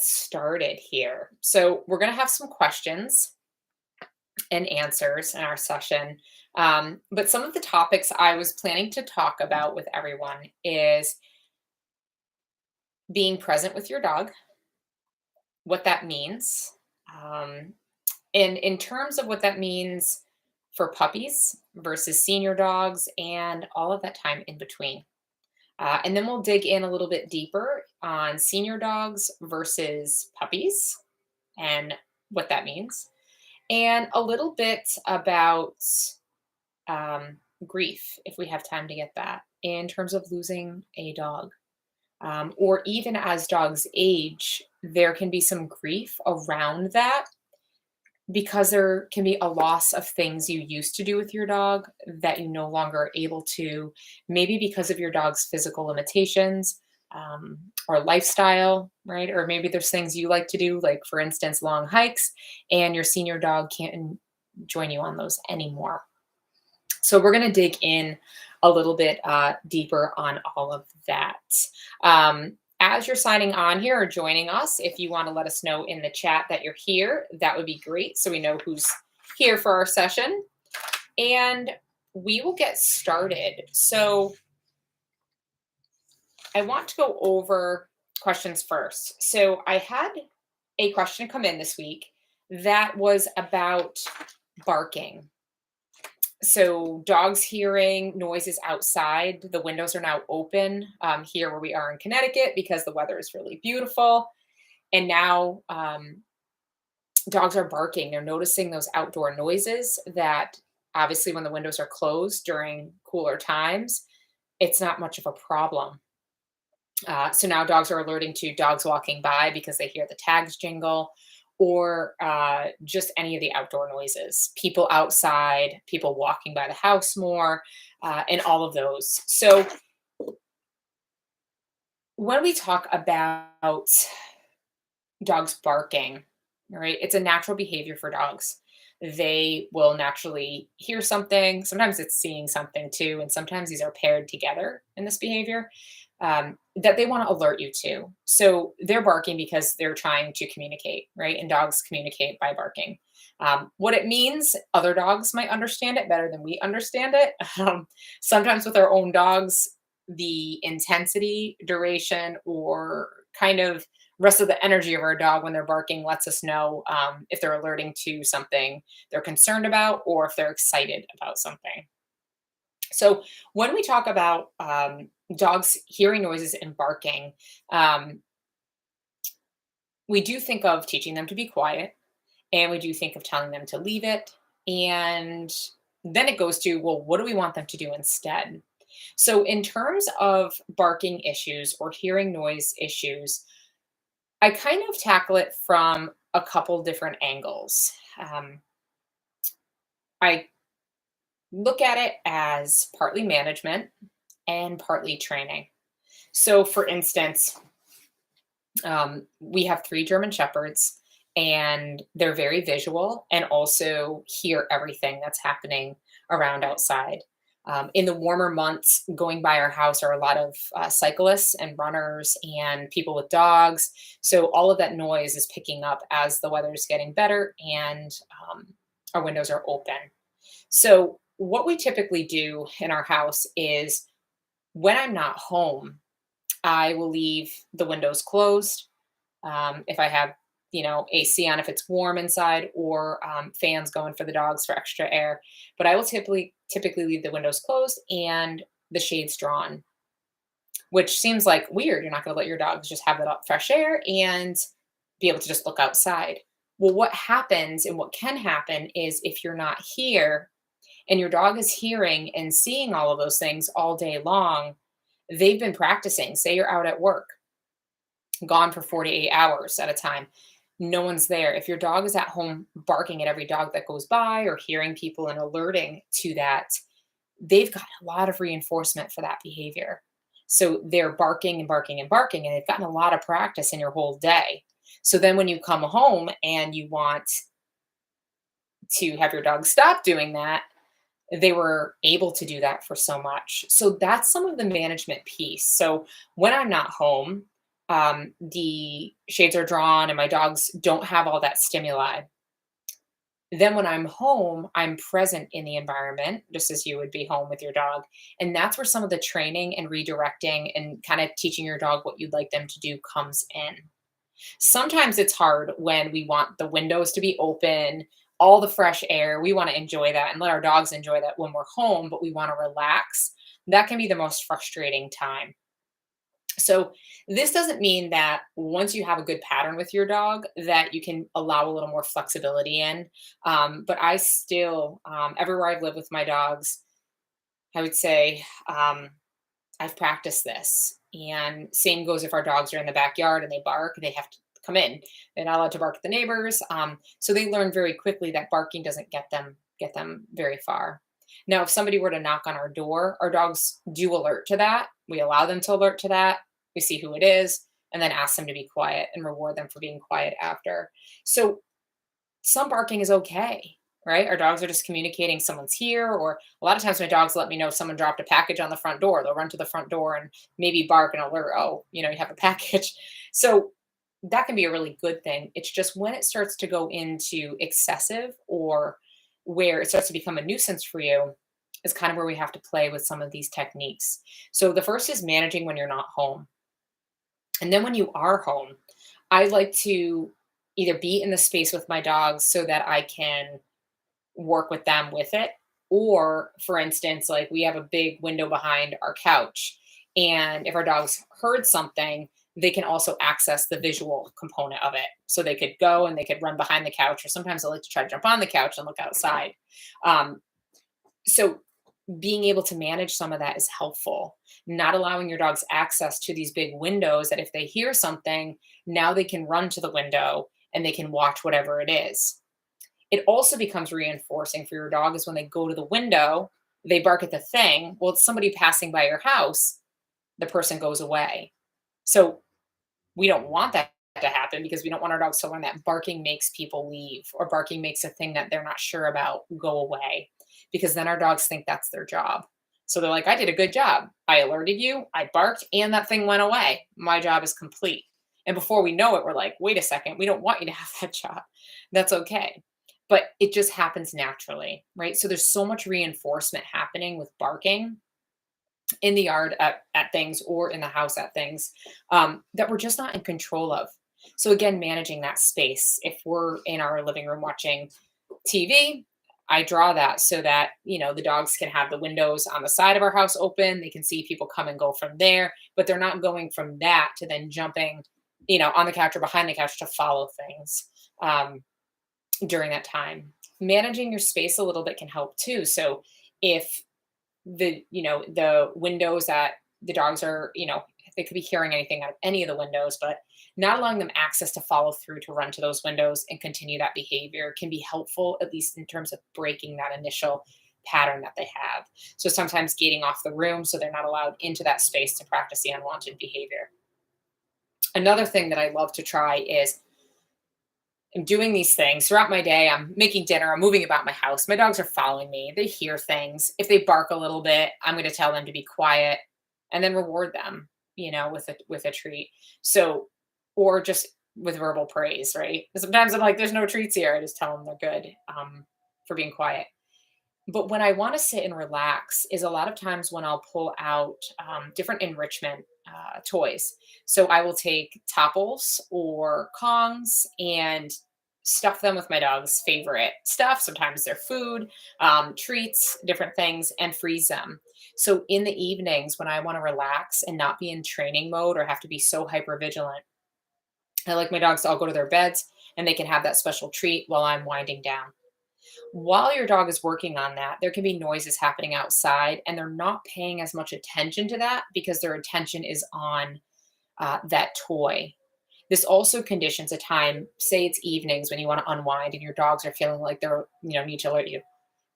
started here. So we're going to have some questions and answers in our session. But some of the topics I was planning to talk about with everyone is being present with your dog, what that means, um, and in terms of what that means for puppies versus senior dogs and all of that time in between. And then we'll dig in a little bit deeper on senior dogs versus puppies and what that means, and a little bit about um, grief, if we have time to get that, in terms of losing a dog. Or even as dogs age, there can be some grief around that because there can be a loss of things you used to do with your dog that you no longer are able to, maybe because of your dog's physical limitations, or lifestyle, right? Or maybe there's things you like to do, like for instance, long hikes, and your senior dog can't join you on those anymore. So we're going to dig in a little bit deeper on all of that. As you're signing on here or joining us, if you want to let us know in the chat that you're here, that would be great, so we know who's here for our session. And we will get started. So I want to go over questions first. So I had a question come in this week that was about barking. So dogs hearing noises outside. The windows are now open here where we are in Connecticut because the weather is really beautiful. And now dogs are barking. They're noticing those outdoor noises that obviously when the windows are closed during cooler times, it's not much of a problem. So now dogs are alerting to dogs walking by because they hear the tags jingle, or just any of the outdoor noises, people outside, people walking by the house more, and all of those. So when we talk about dogs barking, right, it's a natural behavior for dogs. They will naturally hear something. Sometimes it's seeing something too, and sometimes these are paired together in this behavior that they want to alert you to. So they're barking because they're trying to communicate, right? And dogs communicate by barking. What it means, other dogs might understand it better than we understand it. Sometimes with our own dogs, the intensity, duration, or kind of rest of the energy of our dog when they're barking lets us know if they're alerting to something they're concerned about or if they're excited about something. So when we talk about dogs hearing noises and barking, um, we do think of teaching them to be quiet, and we do think of telling them to leave it. And then it goes to, well, what do we want them to do instead? So, in terms of barking issues or hearing noise issues, I kind of tackle it from a couple different angles. I look at it as partly management and partly training. So, for instance, we have three German Shepherds, and they're very visual and also hear everything that's happening around outside. In the warmer months, going by our house are a lot of cyclists and runners and people with dogs. So all of that noise is picking up as the weather is getting better and our windows are open. So what we typically do in our house is when I'm not home, I will leave the windows closed. If I have, AC on if it's warm inside, or fans going for the dogs for extra air. But I will typically leave the windows closed and the shades drawn, which seems like weird. You're not going to let your dogs just have that fresh air and be able to just look outside. Well, what happens and what can happen is if you're not here and your dog is hearing and seeing all of those things all day long, they've been practicing. Say you're out at work, gone for 48 hours at a time. No one's there. If your dog is at home barking at every dog that goes by or hearing people and alerting to that, they've got a lot of reinforcement for that behavior. So they're barking and barking and barking, and they've gotten a lot of practice in your whole day. So then when you come home and you want to have your dog stop doing that, they were able to do that for so much. So that's some of the management piece. So when I'm not home, the shades are drawn and my dogs don't have all that stimuli. Then when I'm home, I'm present in the environment, just as you would be home with your dog. And that's where some of the training and redirecting and kind of teaching your dog what you'd like them to do comes in. Sometimes it's hard when we want the windows to be open, all the fresh air. We want to enjoy that and let our dogs enjoy that when we're home, but we want to relax. That can be the most frustrating time. So this doesn't mean that once you have a good pattern with your dog that you can allow a little more flexibility in. But I still, everywhere I've lived with my dogs, I would say I've practiced this. And same goes if our dogs are in the backyard and they bark, they have to come in. They're not allowed to bark at the neighbors. So they learn very quickly that barking doesn't get them very far. Now, if somebody were to knock on our door, our dogs do alert to that. We allow them to alert to that. We see who it is and then ask them to be quiet and reward them for being quiet after. So some barking is okay, right? Our dogs are just communicating someone's here, or a lot of times my dogs let me know if someone dropped a package on the front door. They'll run to the front door and maybe bark and alert, oh, you have a package. So that can be a really good thing. It's just when it starts to go into excessive or where it starts to become a nuisance for you is kind of where we have to play with some of these techniques. So the first is managing when you're not home. And then when you are home, I like to either be in the space with my dogs so that I can work with them with it. Or, for instance, like we have a big window behind our couch. And if our dogs heard something, they can also access the visual component of it. So they could go and they could run behind the couch, or sometimes I like to try to jump on the couch and look outside. Um, so being able to manage some of that is helpful. Not allowing your dogs access to these big windows that if they hear something, now they can run to the window and they can watch whatever it is. It also becomes reinforcing for your dog is when they go to the window, they bark at the thing. Well, it's somebody passing by your house, the person goes away. So we don't want that to happen because we don't want our dogs to learn that barking makes people leave or barking makes a thing that they're not sure about go away, because then our dogs think that's their job. So they're like, I did a good job. I alerted you, I barked, and that thing went away. My job is complete. And before we know it, we're like, wait a second, we don't want you to have that job. That's okay. But it just happens naturally, right? So there's so much reinforcement happening with barking in the yard at things or in the house at things that we're just not in control of. So again, managing that space. If we're in our living room watching TV, I draw that so that, the dogs can have the windows on the side of our house open. They can see people come and go from there, but they're not going from that to then jumping, on the couch or behind the couch to follow things during that time. Managing your space a little bit can help too. So if the windows that the dogs are, they could be hearing anything out of any of the windows, but not allowing them access to follow through to run to those windows and continue that behavior can be helpful, at least in terms of breaking that initial pattern that they have. So sometimes gating off the room so they're not allowed into that space to practice the unwanted behavior. Another thing that I love to try is I'm doing these things throughout my day. I'm making dinner. I'm moving about my house. My dogs are following me. They hear things. If they bark a little bit, I'm going to tell them to be quiet and then reward them, with a treat. So, or just with verbal praise, right? Sometimes I'm like, there's no treats here. I just tell them they're good for being quiet. But when I want to sit and relax is a lot of times when I'll pull out different enrichment toys. So I will take topples or Kongs and stuff them with my dog's favorite stuff. Sometimes they're food, treats, different things, and freeze them. So in the evenings when I want to relax and not be in training mode or have to be so hyper vigilant, I like my dogs to all go to their beds and they can have that special treat while I'm winding down. While your dog is working on that, there can be noises happening outside, and they're not paying as much attention to that because their attention is on that toy. This also conditions a time, say it's evenings when you want to unwind and your dogs are feeling like they're, need to alert you.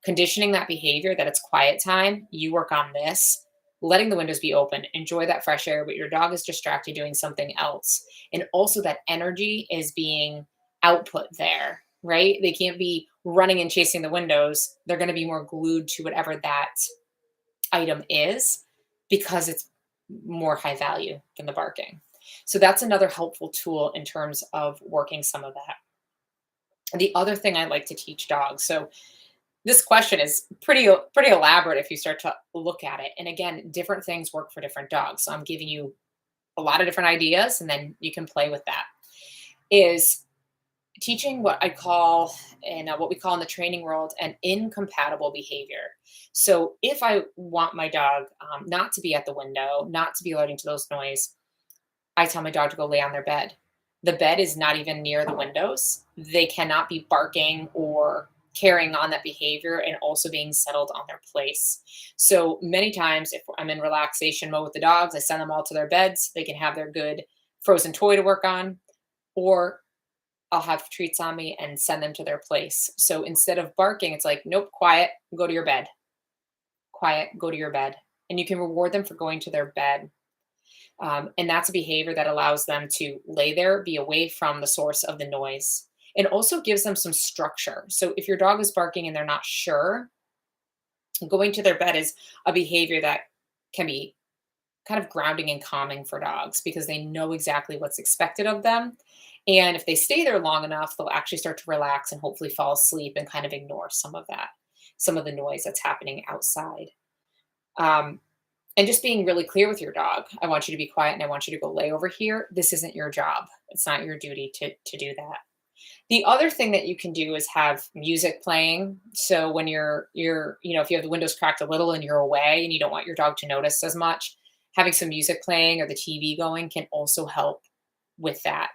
Conditioning that behavior that it's quiet time, you work on this, letting the windows be open, enjoy that fresh air, but your dog is distracted doing something else. And also that energy is being output there, right? They can't be running and chasing the windows. They're going to be more glued to whatever that item is because it's more high value than the barking. So that's another helpful tool in terms of working some of that. The other thing I like to teach dogs. So this question is pretty elaborate if you start to look at it. And again, different things work for different dogs. So I'm giving you a lot of different ideas, and then you can play with that. Is teaching what I call, and what we call in the training world, an incompatible behavior. So if I want my dog not to be at the window, not to be alerting to those noise, I tell my dog to go lay on their bed. The bed is not even near the windows. They cannot be barking or carrying on that behavior and also being settled on their place. So many times, if I'm in relaxation mode with the dogs, I send them all to their beds. They can have their good frozen toy to work on, or I'll have treats on me and send them to their place. So instead of barking, it's like, nope, quiet, go to your bed. Quiet, go to your bed. And you can reward them for going to their bed. And that's a behavior that allows them to lay there, be away from the source of the noise, and also gives them some structure. So if your dog is barking and they're not sure, going to their bed is a behavior that can be kind of grounding and calming for dogs because they know exactly what's expected of them. And if they stay there long enough, they'll actually start to relax and hopefully fall asleep and kind of ignore some of that, some of the noise that's happening outside. Um, and just being really clear with your dog. I want you to be quiet and I want you to go lay over here. This isn't your job. It's not your duty to do that. The other thing that you can do is have music playing. So when if you have the windows cracked a little and you're away and you don't want your dog to notice as much, having some music playing or the TV going can also help with that.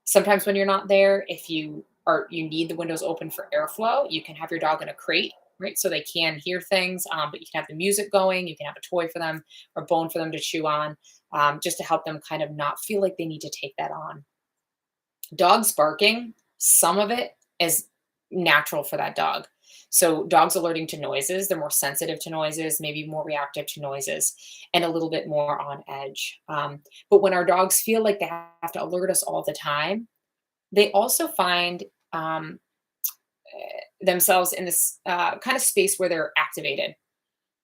Sometimes when you're not there, if you need the windows open for airflow, you can have your dog in a crate, right? So they can hear things, but you can have the music going. You can have a toy for them or bone for them to chew on, just to help them kind of not feel like they need to take that on. Dogs barking, some of it is natural for that dog. So dogs alerting to noises, they're more sensitive to noises, maybe more reactive to noises, and a little bit more on edge. But when our dogs feel like they have to alert us all the time, they also find themselves in this kind of space where they're activated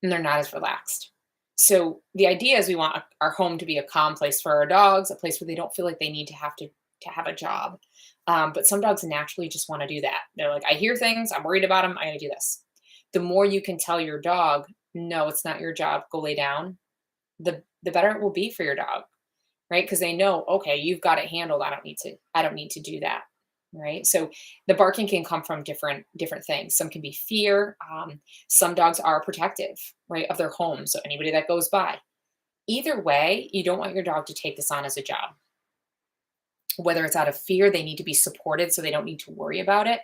and they're not as relaxed. So the idea is we want our home to be a calm place for our dogs, a place where they don't feel like they need to have a job. But some dogs naturally just want to do that. They're like, I hear things, I'm worried about them, I'm going to do this. The more you can tell your dog, no, it's not your job, go lay down, the better it will be for your dog, right? Because they know, okay, you've got it handled. I don't need to do that. Right. So the barking can come from different things. Some can be fear. Some dogs are protective, right, of their home. So anybody that goes by. Either way, you don't want your dog to take this on as a job. Whether it's out of fear, they need to be supported so they don't need to worry about it.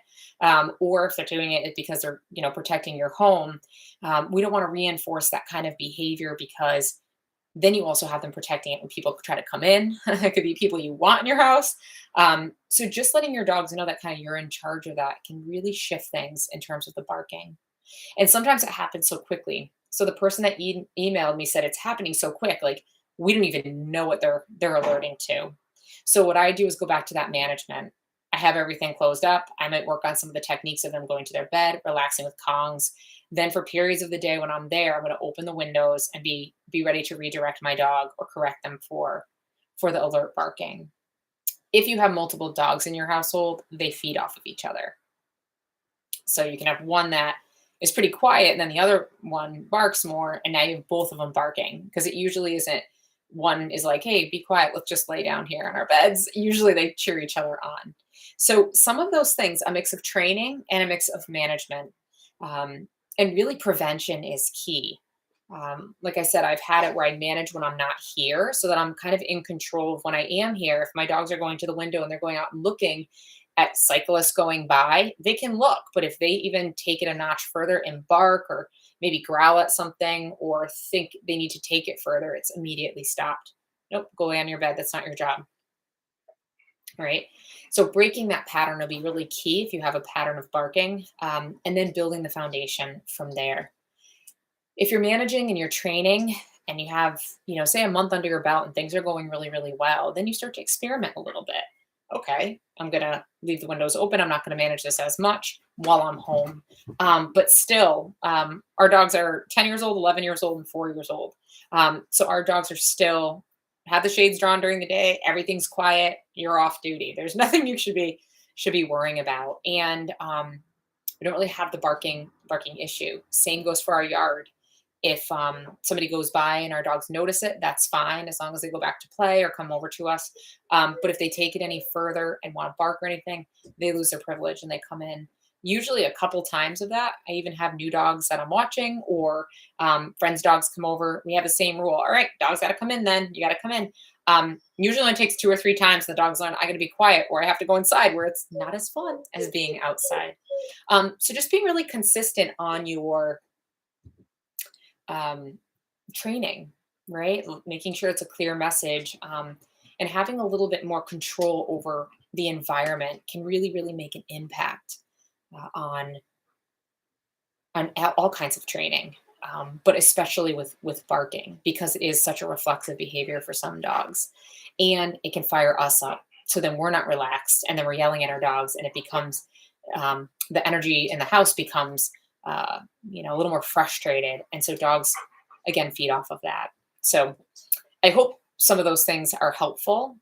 Or if they're doing it because they're, protecting your home, we don't want to reinforce that kind of behavior because then you also have them protecting it when people try to come in. It could be people you want in your house. So just letting your dogs know that kind of you're in charge of that can really shift things in terms of the barking. And sometimes it happens so quickly. So the person that emailed me said it's happening so quick, like we don't even know what they're alerting to. So what I do is go back to that management. I have everything closed up. I might work on some of the techniques of them going to their bed, relaxing with Kongs. Then for periods of the day when I'm there, I'm going to open the windows and be ready to redirect my dog or correct them for the alert barking. If you have multiple dogs in your household, they feed off of each other. So you can have one that is pretty quiet and then the other one barks more, and now you have both of them barking because it usually isn't. One is like, hey, be quiet, let's just lay down here on our beds. Usually they cheer each other on. So some of those things, a mix of training and a mix of management. And really prevention is key. Like I said, I've had it where I manage when I'm not here so that I'm kind of in control of when I am here. If my dogs are going to the window and they're going out and looking at cyclists going by, they can look. But if they even take it a notch further and bark or maybe growl at something or think they need to take it further, it's immediately stopped. Nope, go lay on your bed. That's not your job. Right. So breaking that pattern will be really key if you have a pattern of barking, and then building the foundation from there. If you're managing and you're training and you have, say a month under your belt and things are going really, really well, then you start to experiment a little bit. Okay, I'm going to leave the windows open. I'm not going to manage this as much while I'm home. But still, our dogs are 10 years old, 11 years old, and 4 years old. So our dogs are still have the shades drawn during the day, everything's quiet, you're off duty. There's nothing you should be worrying about. And we don't really have the barking issue. Same goes for our yard. If somebody goes by and our dogs notice it, that's fine as long as they go back to play or come over to us. But if they take it any further and want to bark or anything, they lose their privilege and they come in. Usually a couple times of that. I even have new dogs that I'm watching, or friends' dogs come over. We have the same rule. All right, dogs got to come in then. You got to come in. Usually only takes 2 or 3 times. The dog's learn I got to be quiet, or I have to go inside where it's not as fun as being outside. So just being really consistent on your training, right? Making sure it's a clear message, and having a little bit more control over the environment can really, really make an impact on all kinds of training, but especially with barking, because it is such a reflexive behavior for some dogs, and it can fire us up. So then we're not relaxed, and then we're yelling at our dogs, and it becomes the energy in the house becomes a little more frustrated, and so dogs again feed off of that. So I hope some of those things are helpful.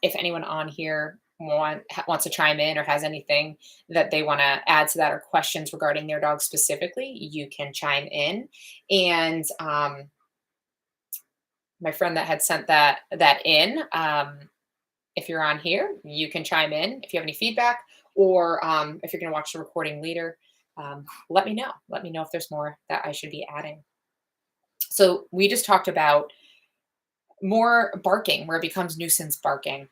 If anyone on here wants to chime in or has anything that they want to add to that, or questions regarding their dog specifically, you can chime in. And my friend that had sent that in, if you're on here, you can chime in if you have any feedback, or if you're going to watch the recording later, let me know. Let me know if there's more that I should be adding. So we just talked about more barking, where it becomes nuisance barking.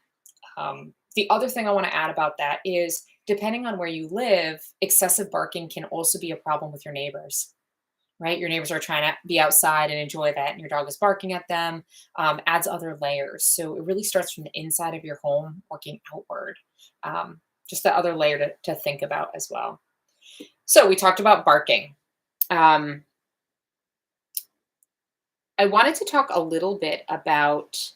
The other thing I want to add about that is, depending on where you live, excessive barking can also be a problem with your neighbors, right? Your neighbors are trying to be outside and enjoy that, and your dog is barking at them, adds other layers. So it really starts from the inside of your home, working outward. Just the other layer to think about as well. So we talked about barking. I wanted to talk a little bit about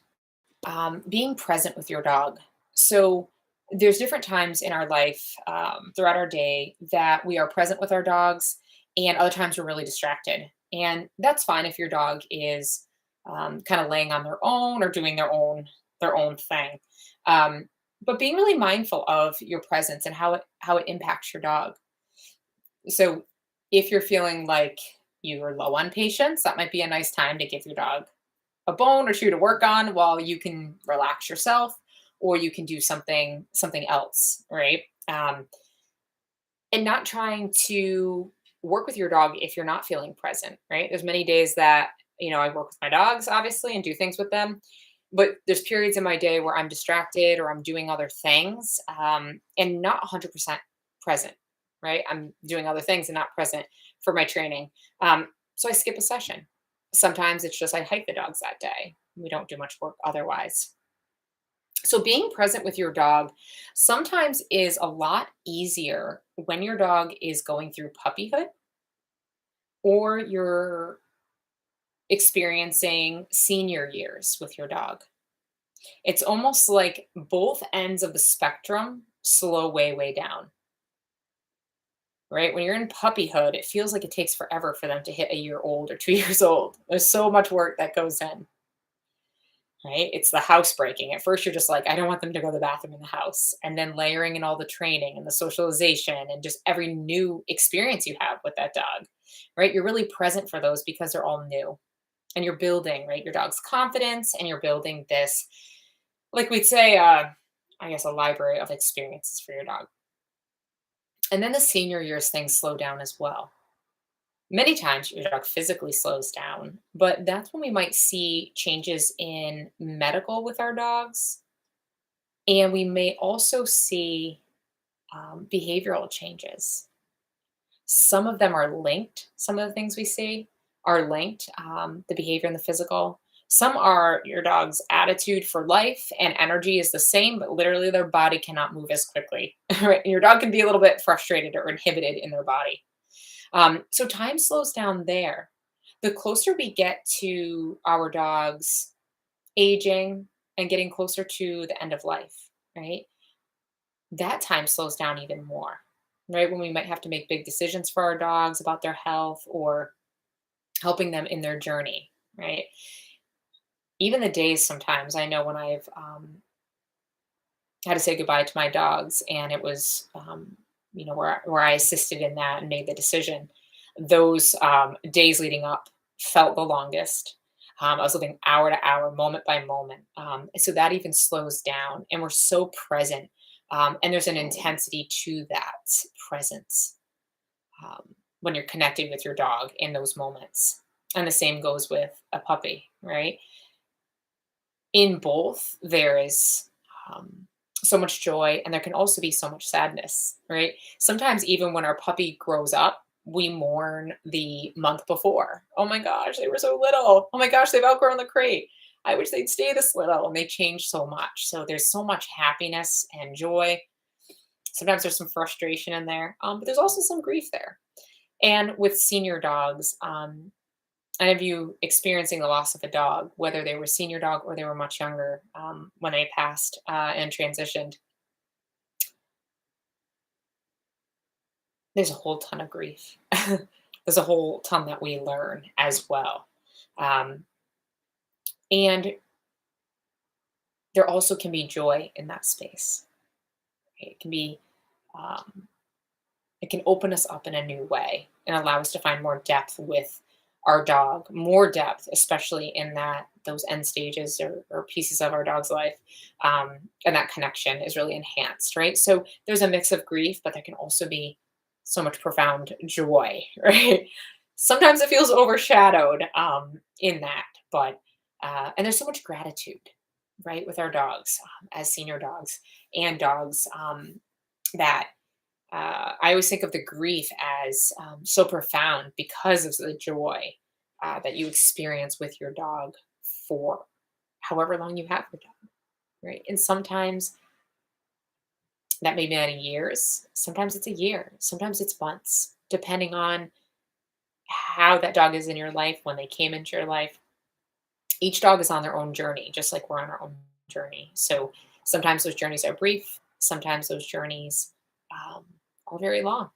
being present with your dog. So there's different times in our life, throughout our day, that we are present with our dogs, and other times we're really distracted. And that's fine if your dog is kind of laying on their own or doing their own thing. But being really mindful of your presence and how it impacts your dog. So if you're feeling like you're low on patience, that might be a nice time to give your dog a bone or two to work on while you can relax yourself, or you can do something else, right? And not trying to work with your dog if you're not feeling present, right? There's many days that I work with my dogs, obviously, and do things with them, but there's periods in my day where I'm distracted or I'm doing other things, and not 100% present, right? I'm doing other things and not present for my training. So I skip a session. Sometimes it's just I hike the dogs that day. We don't do much work otherwise. So being present with your dog sometimes is a lot easier when your dog is going through puppyhood, or you're experiencing senior years with your dog. It's almost like both ends of the spectrum slow way, way down, right? When you're in puppyhood, it feels like it takes forever for them to hit a year old or 2 years old. There's so much work that goes in, right? It's the house breaking. At first, you're just like, I don't want them to go to the bathroom in the house. And then layering in all the training and the socialization and just every new experience you have with that dog, right? You're really present for those because they're all new. And you're building, right, your dog's confidence, and you're building this, like we'd say, I guess, a library of experiences for your dog. And then the senior years, things slow down as well. Many times your dog physically slows down, but that's when we might see changes in medical with our dogs. And we may also see behavioral changes. Some of them are linked. Some of the things we see are linked, the behavior and the physical. Some are your dog's attitude for life and energy is the same, but literally their body cannot move as quickly. Right? Your dog can be a little bit frustrated or inhibited in their body. So time slows down there. The closer we get to our dogs aging and getting closer to the end of life, right? That time slows down even more, right? When we might have to make big decisions for our dogs about their health, or helping them in their journey, right? Even the days sometimes, I know when I've had to say goodbye to my dogs, and it was, where I assisted in that and made the decision. Those days leading up felt the longest. I was living hour to hour, moment by moment. So that even slows down, and we're so present. And there's an intensity to that presence when you're connected with your dog in those moments. And the same goes with a puppy, right? In both, there is so much joy, and there can also be so much sadness, right? Sometimes, even when our puppy grows up, we mourn the month before. Oh my gosh, they were so little. Oh my gosh, they've outgrown the crate. I wish they'd stay this little, and they change so much. So there's so much happiness and joy. Sometimes there's some frustration in there, but there's also some grief there. And with senior dogs, any of you experiencing the loss of a dog, whether they were a senior dog or they were much younger when they passed and transitioned, there's a whole ton of grief. There's a whole ton that we learn as well. Um, and there also can be joy in that space. Right? It can be, um, it can open us up in a new way and allow us to find more depth with our dog, more depth, especially in those end stages or pieces of our dog's life. And that connection is really enhanced, right? So there's a mix of grief, but there can also be so much profound joy, right? Sometimes it feels overshadowed in that, but and there's so much gratitude, right, with our dogs as senior dogs and dogs that I always think of the grief as so profound because of the joy that you experience with your dog for however long you have your dog, right? And sometimes that may be many years, sometimes it's a year, sometimes it's months, depending on how that dog is in your life, when they came into your life. Each dog is on their own journey, just like we're on our own journey. So sometimes those journeys are brief, sometimes those journeys um, are very long,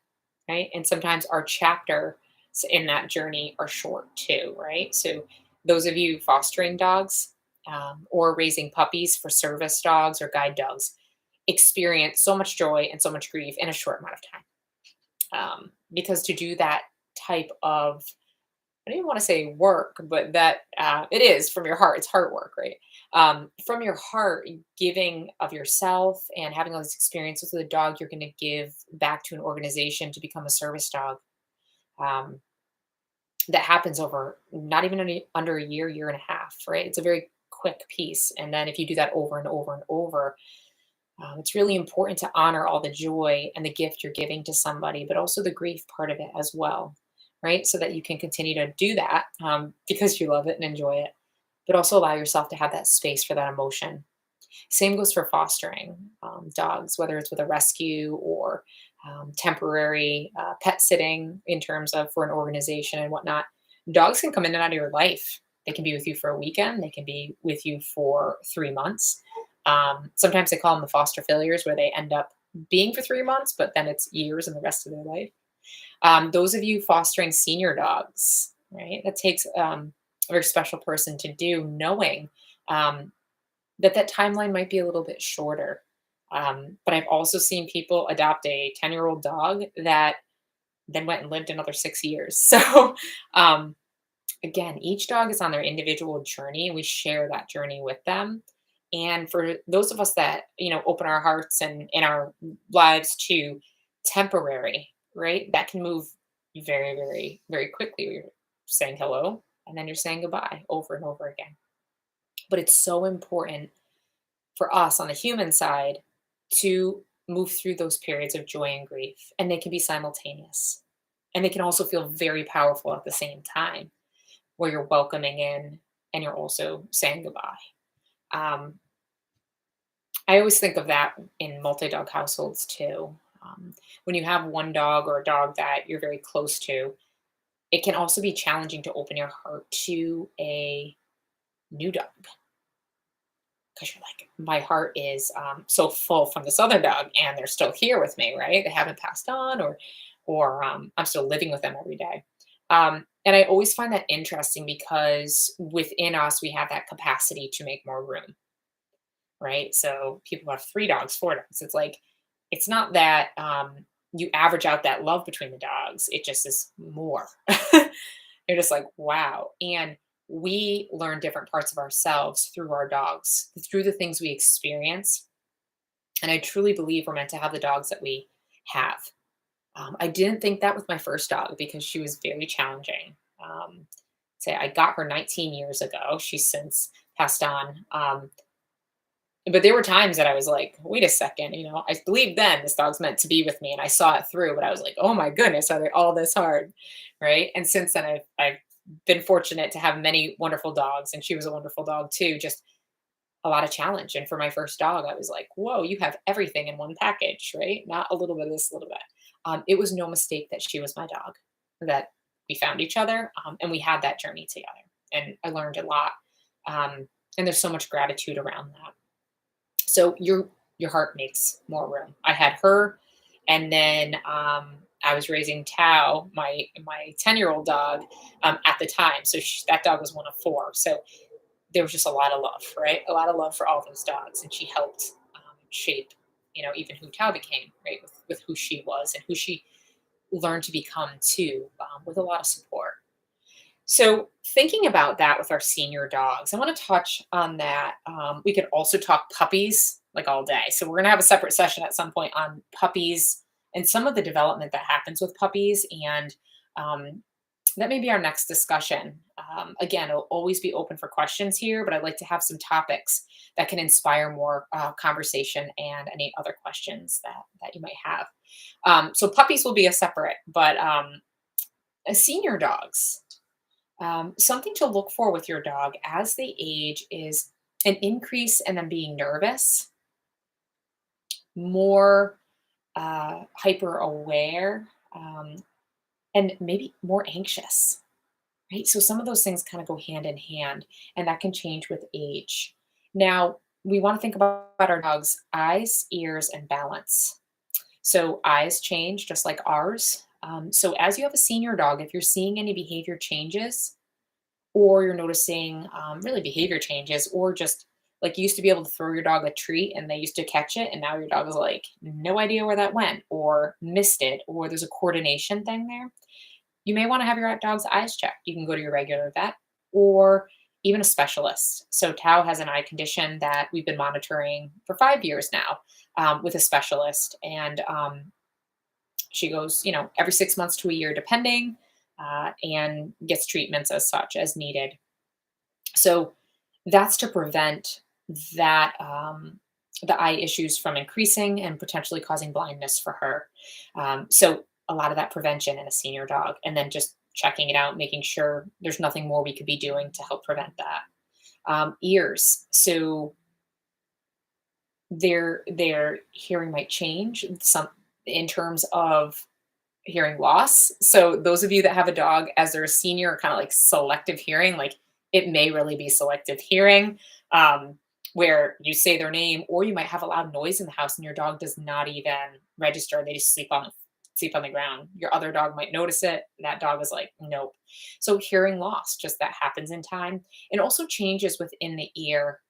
right? And sometimes our chapters in that journey are short too, right? So those of you fostering dogs or raising puppies for service dogs or guide dogs experience so much joy and so much grief in a short amount of time. Because to do that type of, I don't even want to say work, but that it is from your heart. It's heart work, right? From your heart, giving of yourself and having all these experiences with a dog, you're going to give back to an organization to become a service dog. Um, that happens over not even under a year, year and a half, right? It's a very quick piece. And then if you do that over and over and over, it's really important to honor all the joy and the gift you're giving to somebody, but also the grief part of it as well, right? So that you can continue to do that because you love it and enjoy it, but also allow yourself to have that space for that emotion. Same goes for fostering dogs, whether it's with a rescue or temporary pet sitting in terms of for an organization and whatnot. Dogs can come in and out of your life. They can be with you for a weekend. They can be with you for 3 months. Sometimes they call them the foster failures, where they end up being for 3 months, but then it's years and the rest of their life. Those of you fostering senior dogs, right? That takes a very special person to do, knowing um, that timeline might be a little bit shorter. But I've also seen people adopt a 10-year-old dog that then went and lived another 6 years. So, again, each dog is on their individual journey. We share that journey with them. And for those of us that, open our hearts and in our lives to temporary, right? That can move very, very, very quickly. You're saying hello and then you're saying goodbye over and over again. But it's so important for us on the human side to move through those periods of joy and grief. And they can be simultaneous. And they can also feel very powerful at the same time, where you're welcoming in and you're also saying goodbye. Um, I always think of that in multi-dog households too. When you have one dog or a dog that you're very close to, it can also be challenging to open your heart to a new dog, because you're like, my heart is so full from this other dog, and they're still here with me, right? They haven't passed on, or I'm still living with them every day. And I always find that interesting because within us, we have that capacity to make more room, right? So people have 3 dogs, 4 dogs. It's like, it's not that you average out that love between the dogs. It just is more. You're just like, wow. And we learn different parts of ourselves through our dogs, through the things we experience. And I truly believe we're meant to have the dogs that we have. I didn't think that with my first dog because she was very challenging. Say I got her 19 years ago. She's since passed on. But there were times that I was like, wait a second, I believed then this dog's meant to be with me and I saw it through, but I was like, oh my goodness, are they all this hard? Right. And since then I've been fortunate to have many wonderful dogs, and she was a wonderful dog too. Just a lot of challenge. And for my first dog, I was like, whoa, you have everything in one package, right? Not a little bit of this, a little bit. It was no mistake that she was my dog, that we found each other, and we had that journey together. And I learned a lot. And there's so much gratitude around that. So your heart makes more room. I had her, and then I was raising Tao, my 10-year-old dog, at the time. So that dog was one of 4. So there was just a lot of love, right? A lot of love for all those dogs, and she helped shape, even who Tao became, right? With who she was and who she learned to become too, with a lot of support. So thinking about that with our senior dogs, I want to touch on that. We could also talk puppies like all day. So we're going to have a separate session at some point on puppies and some of the development that happens with puppies. And that may be our next discussion. Again, it'll always be open for questions here, but I'd like to have some topics that can inspire more conversation and any other questions that you might have. So puppies will be a separate, but senior dogs. Something to look for with your dog as they age is an increase in them being nervous, more hyper aware, and maybe more anxious, right? So some of those things kind of go hand in hand, and that can change with age. Now, we want to think about our dog's eyes, ears, and balance. So eyes change just like ours. So as you have a senior dog, if you're seeing any behavior changes, or you're noticing really behavior changes, or just like you used to be able to throw your dog a treat and they used to catch it, and now your dog is like, no idea where that went, or missed it, or there's a coordination thing there, you may want to have your dog's eyes checked. You can go to your regular vet or even a specialist. So Tao has an eye condition that we've been monitoring for 5 years now, with a specialist. And she goes, every 6 months to a year, depending, and gets treatments as such as needed. So that's to prevent that the eye issues from increasing and potentially causing blindness for her. So a lot of that prevention in a senior dog, and then just checking it out, making sure there's nothing more we could be doing to help prevent that. Ears. So their hearing might change some in terms of hearing loss. So those of you that have a dog as they're a senior are kind of like selective hearing, like it may really be selective hearing, where you say their name, or you might have a loud noise in the house and your dog does not even register. They just sleep on the ground. Your other dog might notice it. That dog is like, nope. So hearing loss, just that happens in time. And also changes within the ear,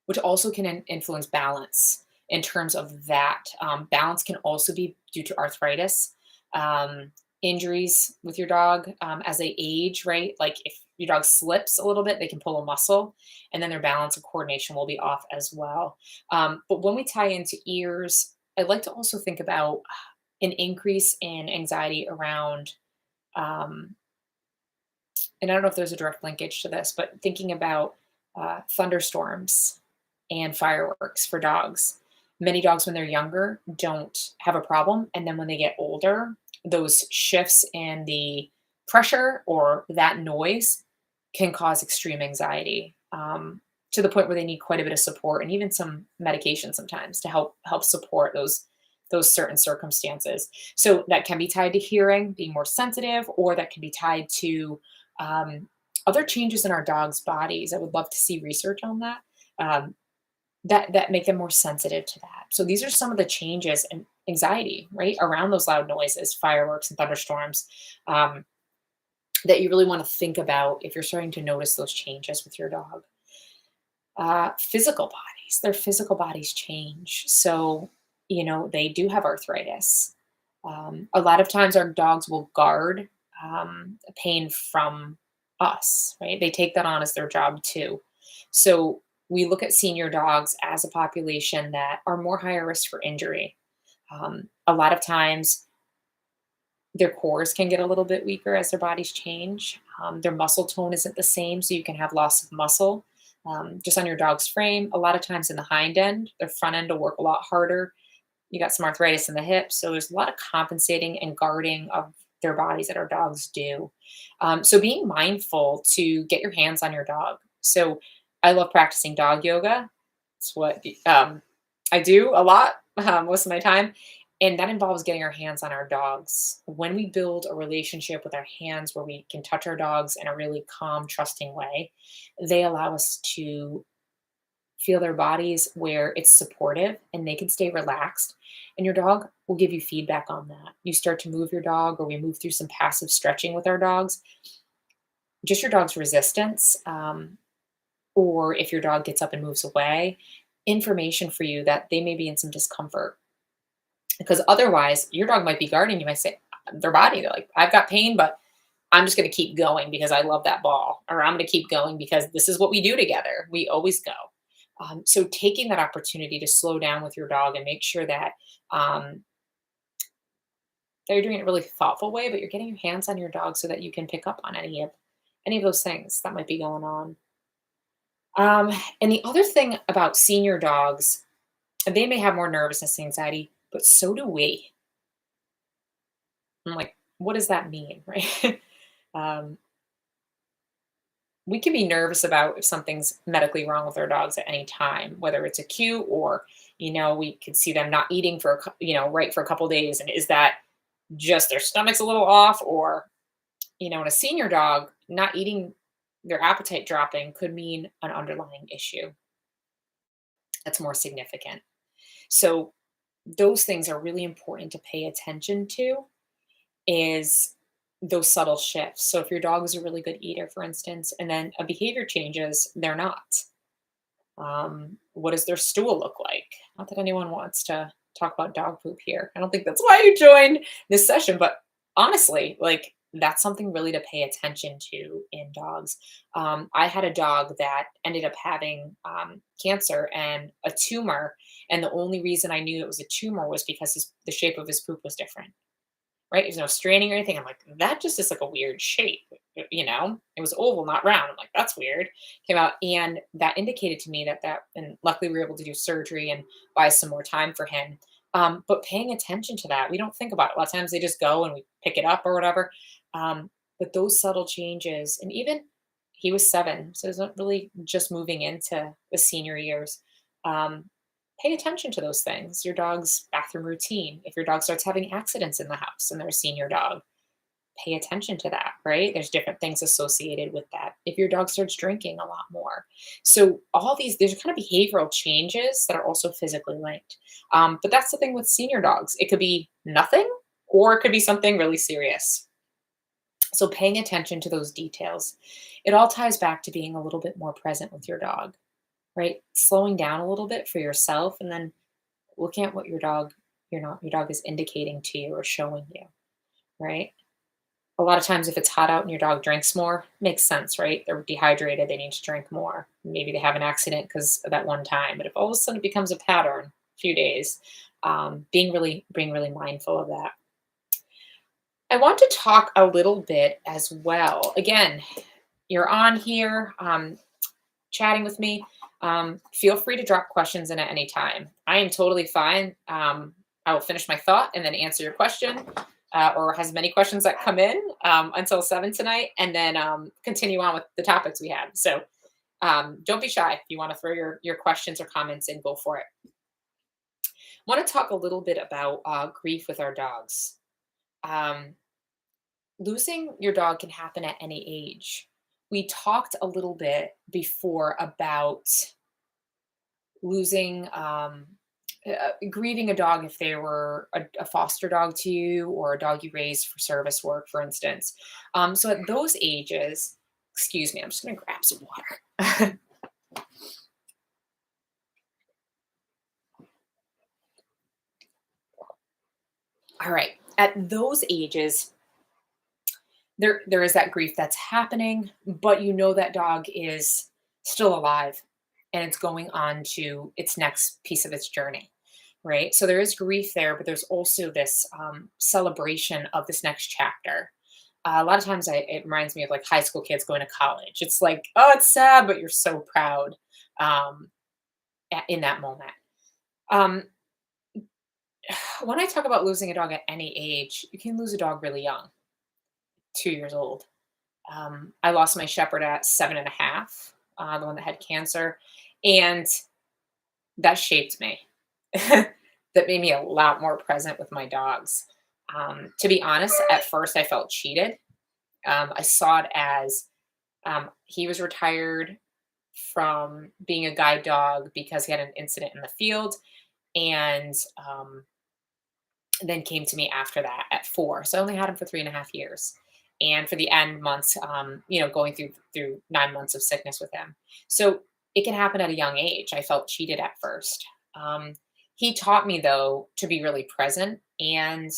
which also can influence balance in terms of that. Balance can also be due to arthritis, injuries with your dog as they age, right? Like if your dog slips a little bit, they can pull a muscle, and then their balance and coordination will be off as well. But when we tie into ears, I'd like to also think about an increase in anxiety around, and I don't know if there's a direct linkage to this, but thinking about thunderstorms and fireworks for dogs. Many dogs, when they're younger, don't have a problem. And then when they get older, those shifts in the pressure or that noise can cause extreme anxiety, to the point where they need quite a bit of support and even some medication sometimes to help support those certain circumstances. So that can be tied to hearing, being more sensitive, or that can be tied to other changes in our dogs' bodies. I would love to see research on that. That make them more sensitive to that. So these are some of the changes, and anxiety, right? Around those loud noises, fireworks and thunderstorms, um, that you really want to think about if you're starting to notice those changes with your dog. Physical bodies, their physical bodies change. So, they do have arthritis. A lot of times our dogs will guard pain from us, right? They take that on as their job too. So we look at senior dogs as a population that are more higher risk for injury. A lot of times their cores can get a little bit weaker as their bodies change. Their muscle tone isn't the same, so you can have loss of muscle just on your dog's frame. A lot of times in the hind end, their front end will work a lot harder. You got some arthritis in the hips, so there's a lot of compensating and guarding of their bodies that our dogs do. So being mindful to get your hands on your dog. So I love practicing dog yoga. It's what I do a lot most of my time. And that involves getting our hands on our dogs. When we build a relationship with our hands where we can touch our dogs in a really calm, trusting way, they allow us to feel their bodies where it's supportive and they can stay relaxed. And your dog will give you feedback on that. You start to move your dog, or we move through some passive stretching with our dogs. Just your dog's resistance, or if your dog gets up and moves away, information for you that they may be in some discomfort. Because otherwise, your dog might be guarding you, might say their body, they're like, I've got pain, but I'm just going to keep going because I love that ball, or I'm going to keep going because this is what we do together. We always go. So taking that opportunity to slow down with your dog and make sure that um, they're doing it in a really thoughtful way, but you're getting your hands on your dog so that you can pick up on any of those things that might be going on. And the other thing about senior dogs, they may have more nervousness and anxiety, but so do we. I'm like, what does that mean, right? um, we can be nervous about if something's medically wrong with our dogs at any time, whether it's acute or, we could see them not eating for, right for a couple days. And is that just their stomach's a little off? Or, in a senior dog, not eating, their appetite dropping could mean an underlying issue that's more significant. So those things are really important to pay attention to, is those subtle shifts. So if your dog is a really good eater, for instance, and then a behavior changes, they're not. What does their stool look like? Not that anyone wants to talk about dog poop here. I don't think that's why you joined this session, but honestly, like, that's something really to pay attention to in dogs. I had a dog that ended up having cancer and a tumor, and the only reason I knew it was a tumor was because the shape of his poop was different. Right? There's no straining or anything. I'm like, that just is like a weird shape. It was oval, not round. I'm like, that's weird. Came out, and that indicated to me and luckily we were able to do surgery and buy some more time for him. But paying attention to that, we don't think about it. A lot of times they just go and we pick it up or whatever. But those subtle changes, and even he was 7, so he's not really just moving into the senior years. Um, Pay attention to those things. Your dog's bathroom routine. If your dog starts having accidents in the house and they're a senior dog, pay attention to that, right? There's different things associated with that. If your dog starts drinking a lot more. So all these, there's kind of behavioral changes that are also physically linked. But that's the thing with senior dogs. It could be nothing, or it could be something really serious. So paying attention to those details, it all ties back to being a little bit more present with your dog, right? Slowing down a little bit for yourself, and then looking at what your dog is indicating to you or showing you, right? A lot of times if it's hot out and your dog drinks more, makes sense, right? They're dehydrated, they need to drink more. Maybe they have an accident because of that one time. But if all of a sudden it becomes a pattern, a few days, being really mindful of that. I want to talk a little bit as well. Again, you're on here chatting with me. Feel free to drop questions in at any time. I am totally fine. I will finish my thought and then answer your question, or as many questions that come in until 7 tonight, and then continue on with the topics we have. So don't be shy. If you want to throw your questions or comments in, go for it. I want to talk a little bit about grief with our dogs. Um, Losing your dog can happen at any age. We talked a little bit before about losing grieving a dog if they were a foster dog to you or a dog you raised for service work, for instance. So at those ages, excuse me, I'm just going to grab some water. All right. At those ages, there is that grief that's happening, but you know that dog is still alive and it's going on to its next piece of its journey, right? So there is grief there, but there's also this celebration of this next chapter. A lot of times it reminds me of like high school kids going to college. It's like, oh, it's sad, but you're so proud um, in that moment. Um, when I talk about losing a dog at any age, you can lose a dog really young, 2 years old. I lost my shepherd at 7.5, the one that had cancer, and that shaped me. That made me a lot more present with my dogs. To be honest, at first I felt cheated. I saw it as he was retired from being a guide dog because he had an incident in the field, and then came to me after that at 4. So I only had him for 3.5 years. And for the end months, going through 9 months of sickness with him. So it can happen at a young age. I felt cheated at first. Um, he taught me though to be really present and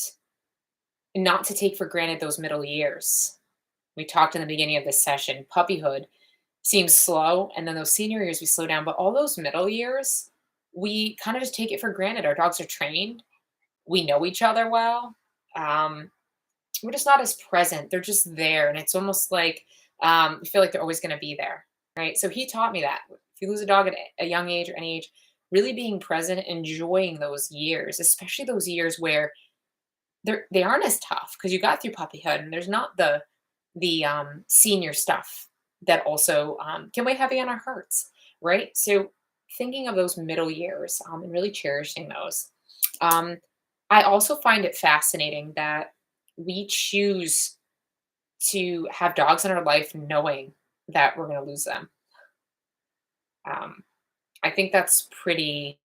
not to take for granted those middle years. We talked in the beginning of this session, puppyhood seems slow, and then those senior years we slow down, but all those middle years, we kind of just take it for granted. Our dogs are trained, we know each other well. Um, we're just not as present. They're just there, and it's almost like we feel like they're always going to be there, right? So he taught me that if you lose a dog at a young age or any age, really being present, enjoying those years, especially those years where they aren't as tough because you got through puppyhood, and there's not the senior stuff that also can weigh heavy on our hearts, right? So thinking of those middle years and really cherishing those. Um, I also find it fascinating that we choose to have dogs in our life knowing that we're going to lose them. Um, I think that's pretty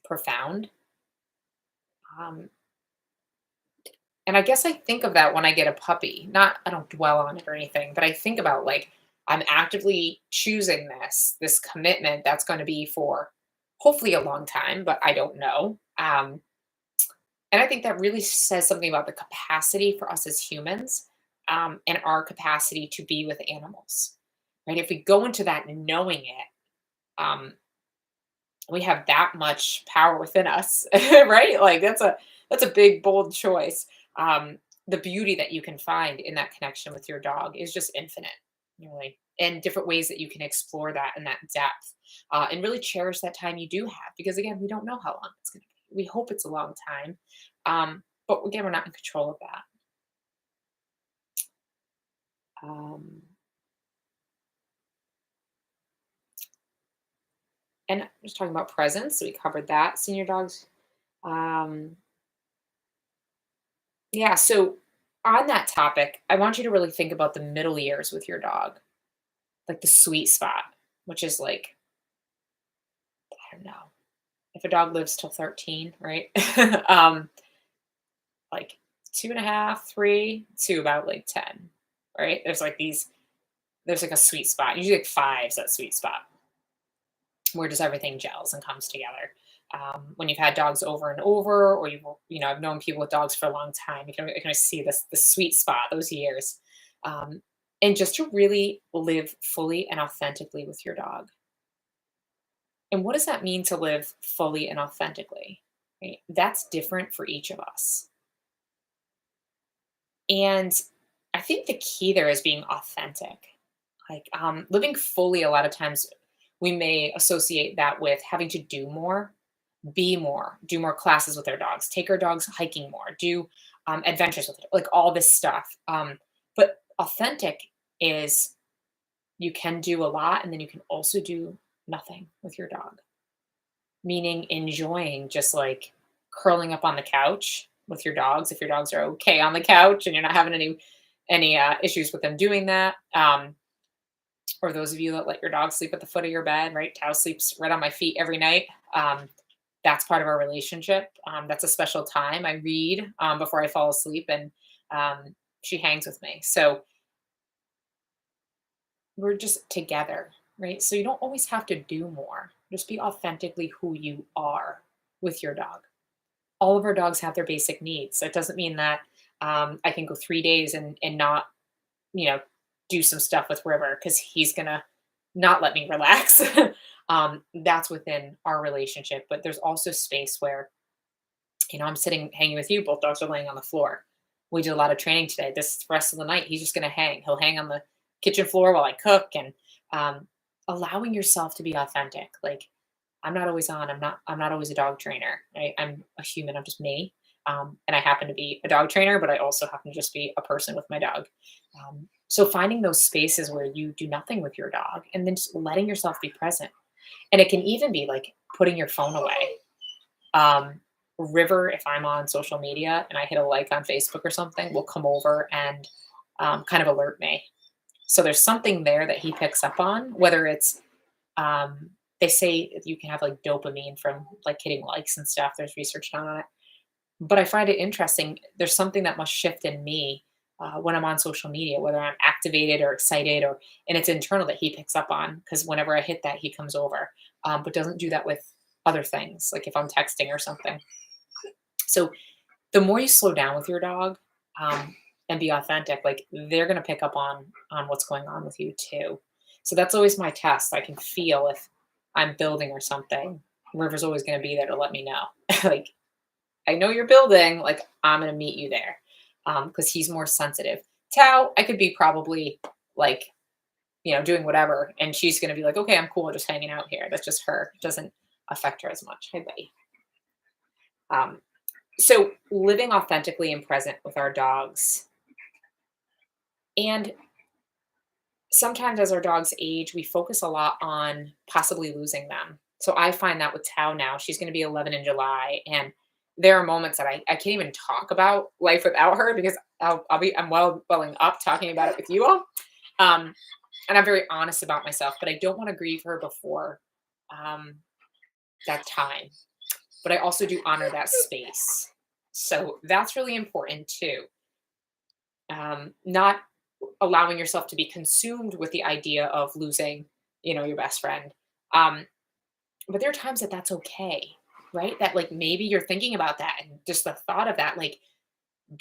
profound. Um, and I guess I think of that when I get a puppy. Not, I don't dwell on it or anything, but I think about like, I'm actively choosing this commitment that's going to be for hopefully a long time, but I don't know. And I think that really says something about the capacity for us as humans and our capacity to be with animals, right? If we go into that knowing it, um, we have that much power within us, right? Like that's a big bold choice. The beauty that you can find in that connection with your dog is just infinite, really, and different ways that you can explore that and that depth, and really cherish that time you do have. Because again, we don't know how long it's going to be. We hope it's a long time, but again, we're not in control of that. Um, and just talking about presence, so we covered that. Senior dogs. Um, yeah. So on that topic, I want you to really think about the middle years with your dog, like the sweet spot, which is like, I don't know, if a dog lives till 13, right? um, like 2.5, 3 to about like 10, right? There's like a sweet spot. Usually like 5's that sweet spot where just everything gels and comes together. When you've had dogs over and over, or I've known people with dogs for a long time, you can see this the sweet spot those years, um, and just to really live fully and authentically with your dog. And what does that mean to live fully and authentically? Right? That's different for each of us. And I think the key there is being authentic. Like living fully, a lot of times we may associate that with having to do more, be more, do more classes with our dogs, take our dogs hiking more, do adventures with it, like all this stuff. But authentic is you can do a lot and then you can also do nothing with your dog, meaning enjoying just like curling up on the couch with your dogs if your dogs are okay on the couch and you're not having any issues with them doing that, or those of you that let your dog sleep at the foot of your bed, right? Tao sleeps right on my feet every night. That's part of our relationship. That's a special time. I read before I fall asleep, and she hangs with me. So we're just together, right? So you don't always have to do more. Just be authentically who you are with your dog. All of our dogs have their basic needs. That doesn't mean that I can go 3 days and not, you know, do some stuff with River because he's gonna not let me relax. That's within our relationship. But there's also space where, I'm sitting hanging with you, both dogs are laying on the floor. We did a lot of training today. This rest of the night, he's just gonna hang. He'll hang on the kitchen floor while I cook, and um, allowing yourself to be authentic. Like, I'm not always on. I'm not always a dog trainer. Right? I'm a human. I'm just me. And I happen to be a dog trainer, but I also happen to just be a person with my dog. So finding those spaces where you do nothing with your dog and then just letting yourself be present. And it can even be like putting your phone away. Um, River, if I'm on social media and I hit a like on Facebook or something, will come over and kind of alert me. So there's something there that he picks up on, whether it's um, they say you can have like dopamine from like hitting likes and stuff. There's research done on it. But I find it interesting. There's something that must shift in me when I'm on social media, whether I'm activated or excited, or and it's internal that he picks up on because whenever I hit that, he comes over, but doesn't do that with other things, like if I'm texting or something. So the more you slow down with your dog and be authentic, like they're gonna pick up on what's going on with you too. So that's always my test. I can feel if I'm building or something. River's always gonna be there to let me know. Like, I know you're building, like I'm gonna meet you there. Because he's more sensitive. Tao, I could be probably like, doing whatever, and she's gonna be like, okay, I'm cool, just hanging out here. That's just her. It doesn't affect her as much. Hi, buddy. Um, so living authentically and present with our dogs. And sometimes as our dogs age, we focus a lot on possibly losing them. So I find that with Tao now, she's going to be 11 in July. And there are moments that I can't even talk about life without her because I'm welling up talking about it with you all. Um, and I'm very honest about myself, but I don't want to grieve her before um, that time. But I also do honor that space. So that's really important too. Not allowing yourself to be consumed with the idea of losing, your best friend. Um, but there are times that that's okay, right? That like maybe you're thinking about that and just the thought of that like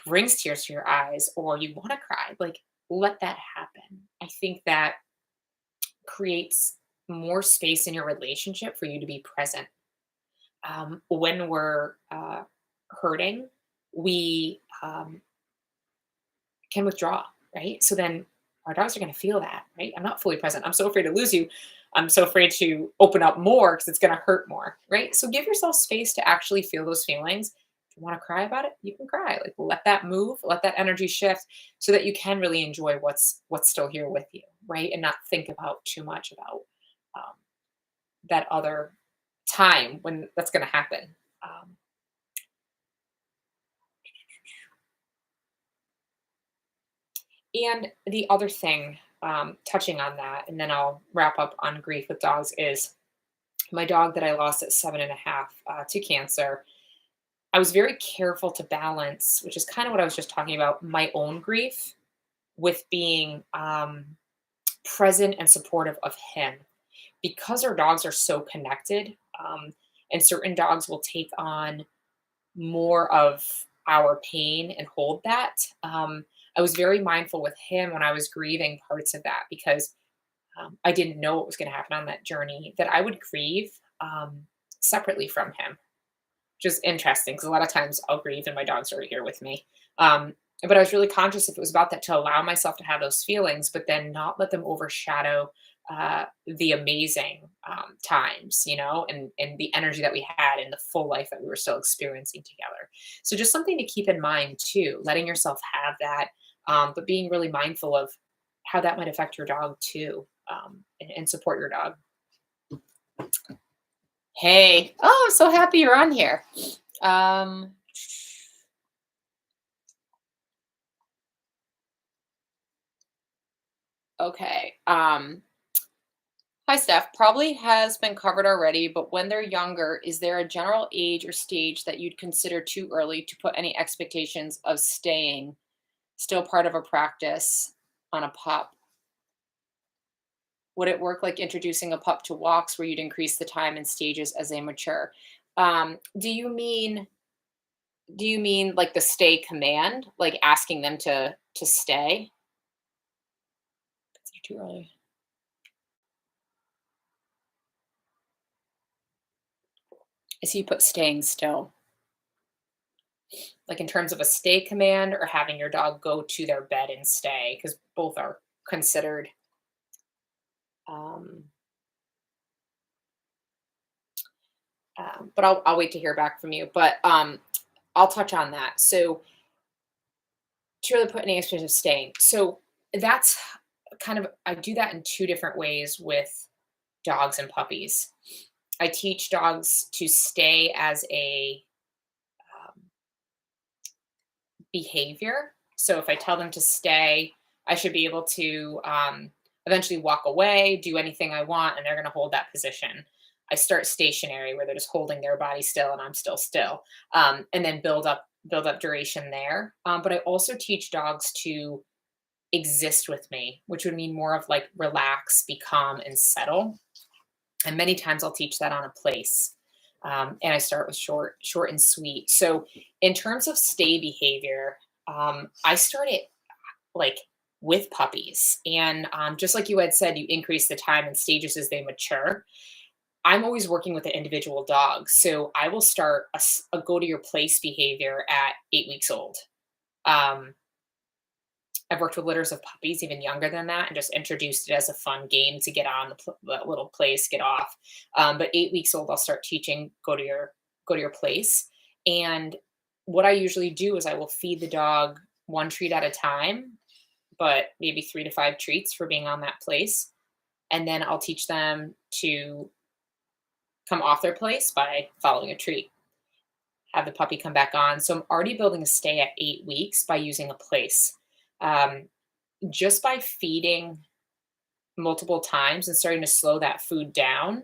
brings tears to your eyes or you want to cry. Like let that happen. I think that creates more space in your relationship for you to be present. When we're hurting, we can withdraw, right? So then our dogs are going to feel that, right? I'm not fully present. I'm so afraid to lose you. I'm so afraid to open up more because it's going to hurt more, right? So give yourself space to actually feel those feelings. If you want to cry about it, you can cry. Like let that move, let that energy shift so that you can really enjoy what's still here with you, right? And not think about too much about um, that other time when that's going to happen. Um, And the other thing, touching on that, and then I'll wrap up on grief with dogs, is my dog that I lost at 7.5 to cancer. I was very careful to balance, which is kind of what I was just talking about, my own grief with being present and supportive of him. Because our dogs are so connected, and certain dogs will take on more of our pain and hold that. I was very mindful with him when I was grieving parts of that because I didn't know what was going to happen on that journey, that I would grieve separately from him, which is interesting because a lot of times I'll grieve and my dogs are here with me. But I was really conscious if it was about that to allow myself to have those feelings, but then not let them overshadow the amazing times, and the energy that we had and the full life that we were still experiencing together. So just something to keep in mind too, letting yourself have that, but being really mindful of how that might affect your dog too, and support your dog. Hey, oh, I'm so happy you're on here. Um, okay. Hi, Steph. Probably has been covered already, but when they're younger, is there a general age or stage that you'd consider too early to put any expectations of staying still part of a practice on a pup? Would it work like introducing a pup to walks where you'd increase the time and stages as they mature? Do you mean like the stay command, like asking them to stay? Consider too early. I see you put staying still. Like in terms of a stay command or having your dog go to their bed and stay, because both are considered. Um, but I'll wait to hear back from you. But I'll touch on that. So to really put any expectation of staying. So that's kind of I do that in two different ways with dogs and puppies. I teach dogs to stay as a um, behavior. So if I tell them to stay, I should be able to eventually walk away, do anything I want, and they're going to hold that position. I start stationary where they're just holding their body still and I'm still, and then build up duration there. But I also teach dogs to exist with me, which would mean more of like relax, be calm, and settle. And many times I'll teach that on a place. And I start with short and sweet. So in terms of stay behavior, I started like with puppies, and just like you had said, you increase the time and stages as they mature. I'm always working with the individual dog, so I will start a go to your place behavior at 8 weeks old. Um, I've worked with litters of puppies even younger than that and just introduced it as a fun game to get on the little place, get off. But 8 weeks old, I'll start teaching go to your place. And what I usually do is I will feed the dog one treat at a time, but maybe 3 to 5 treats for being on that place. And then I'll teach them to come off their place by following a treat. Have the puppy come back on. So I'm already building a stay at 8 weeks by using a place. Um, just by feeding multiple times and starting to slow that food down,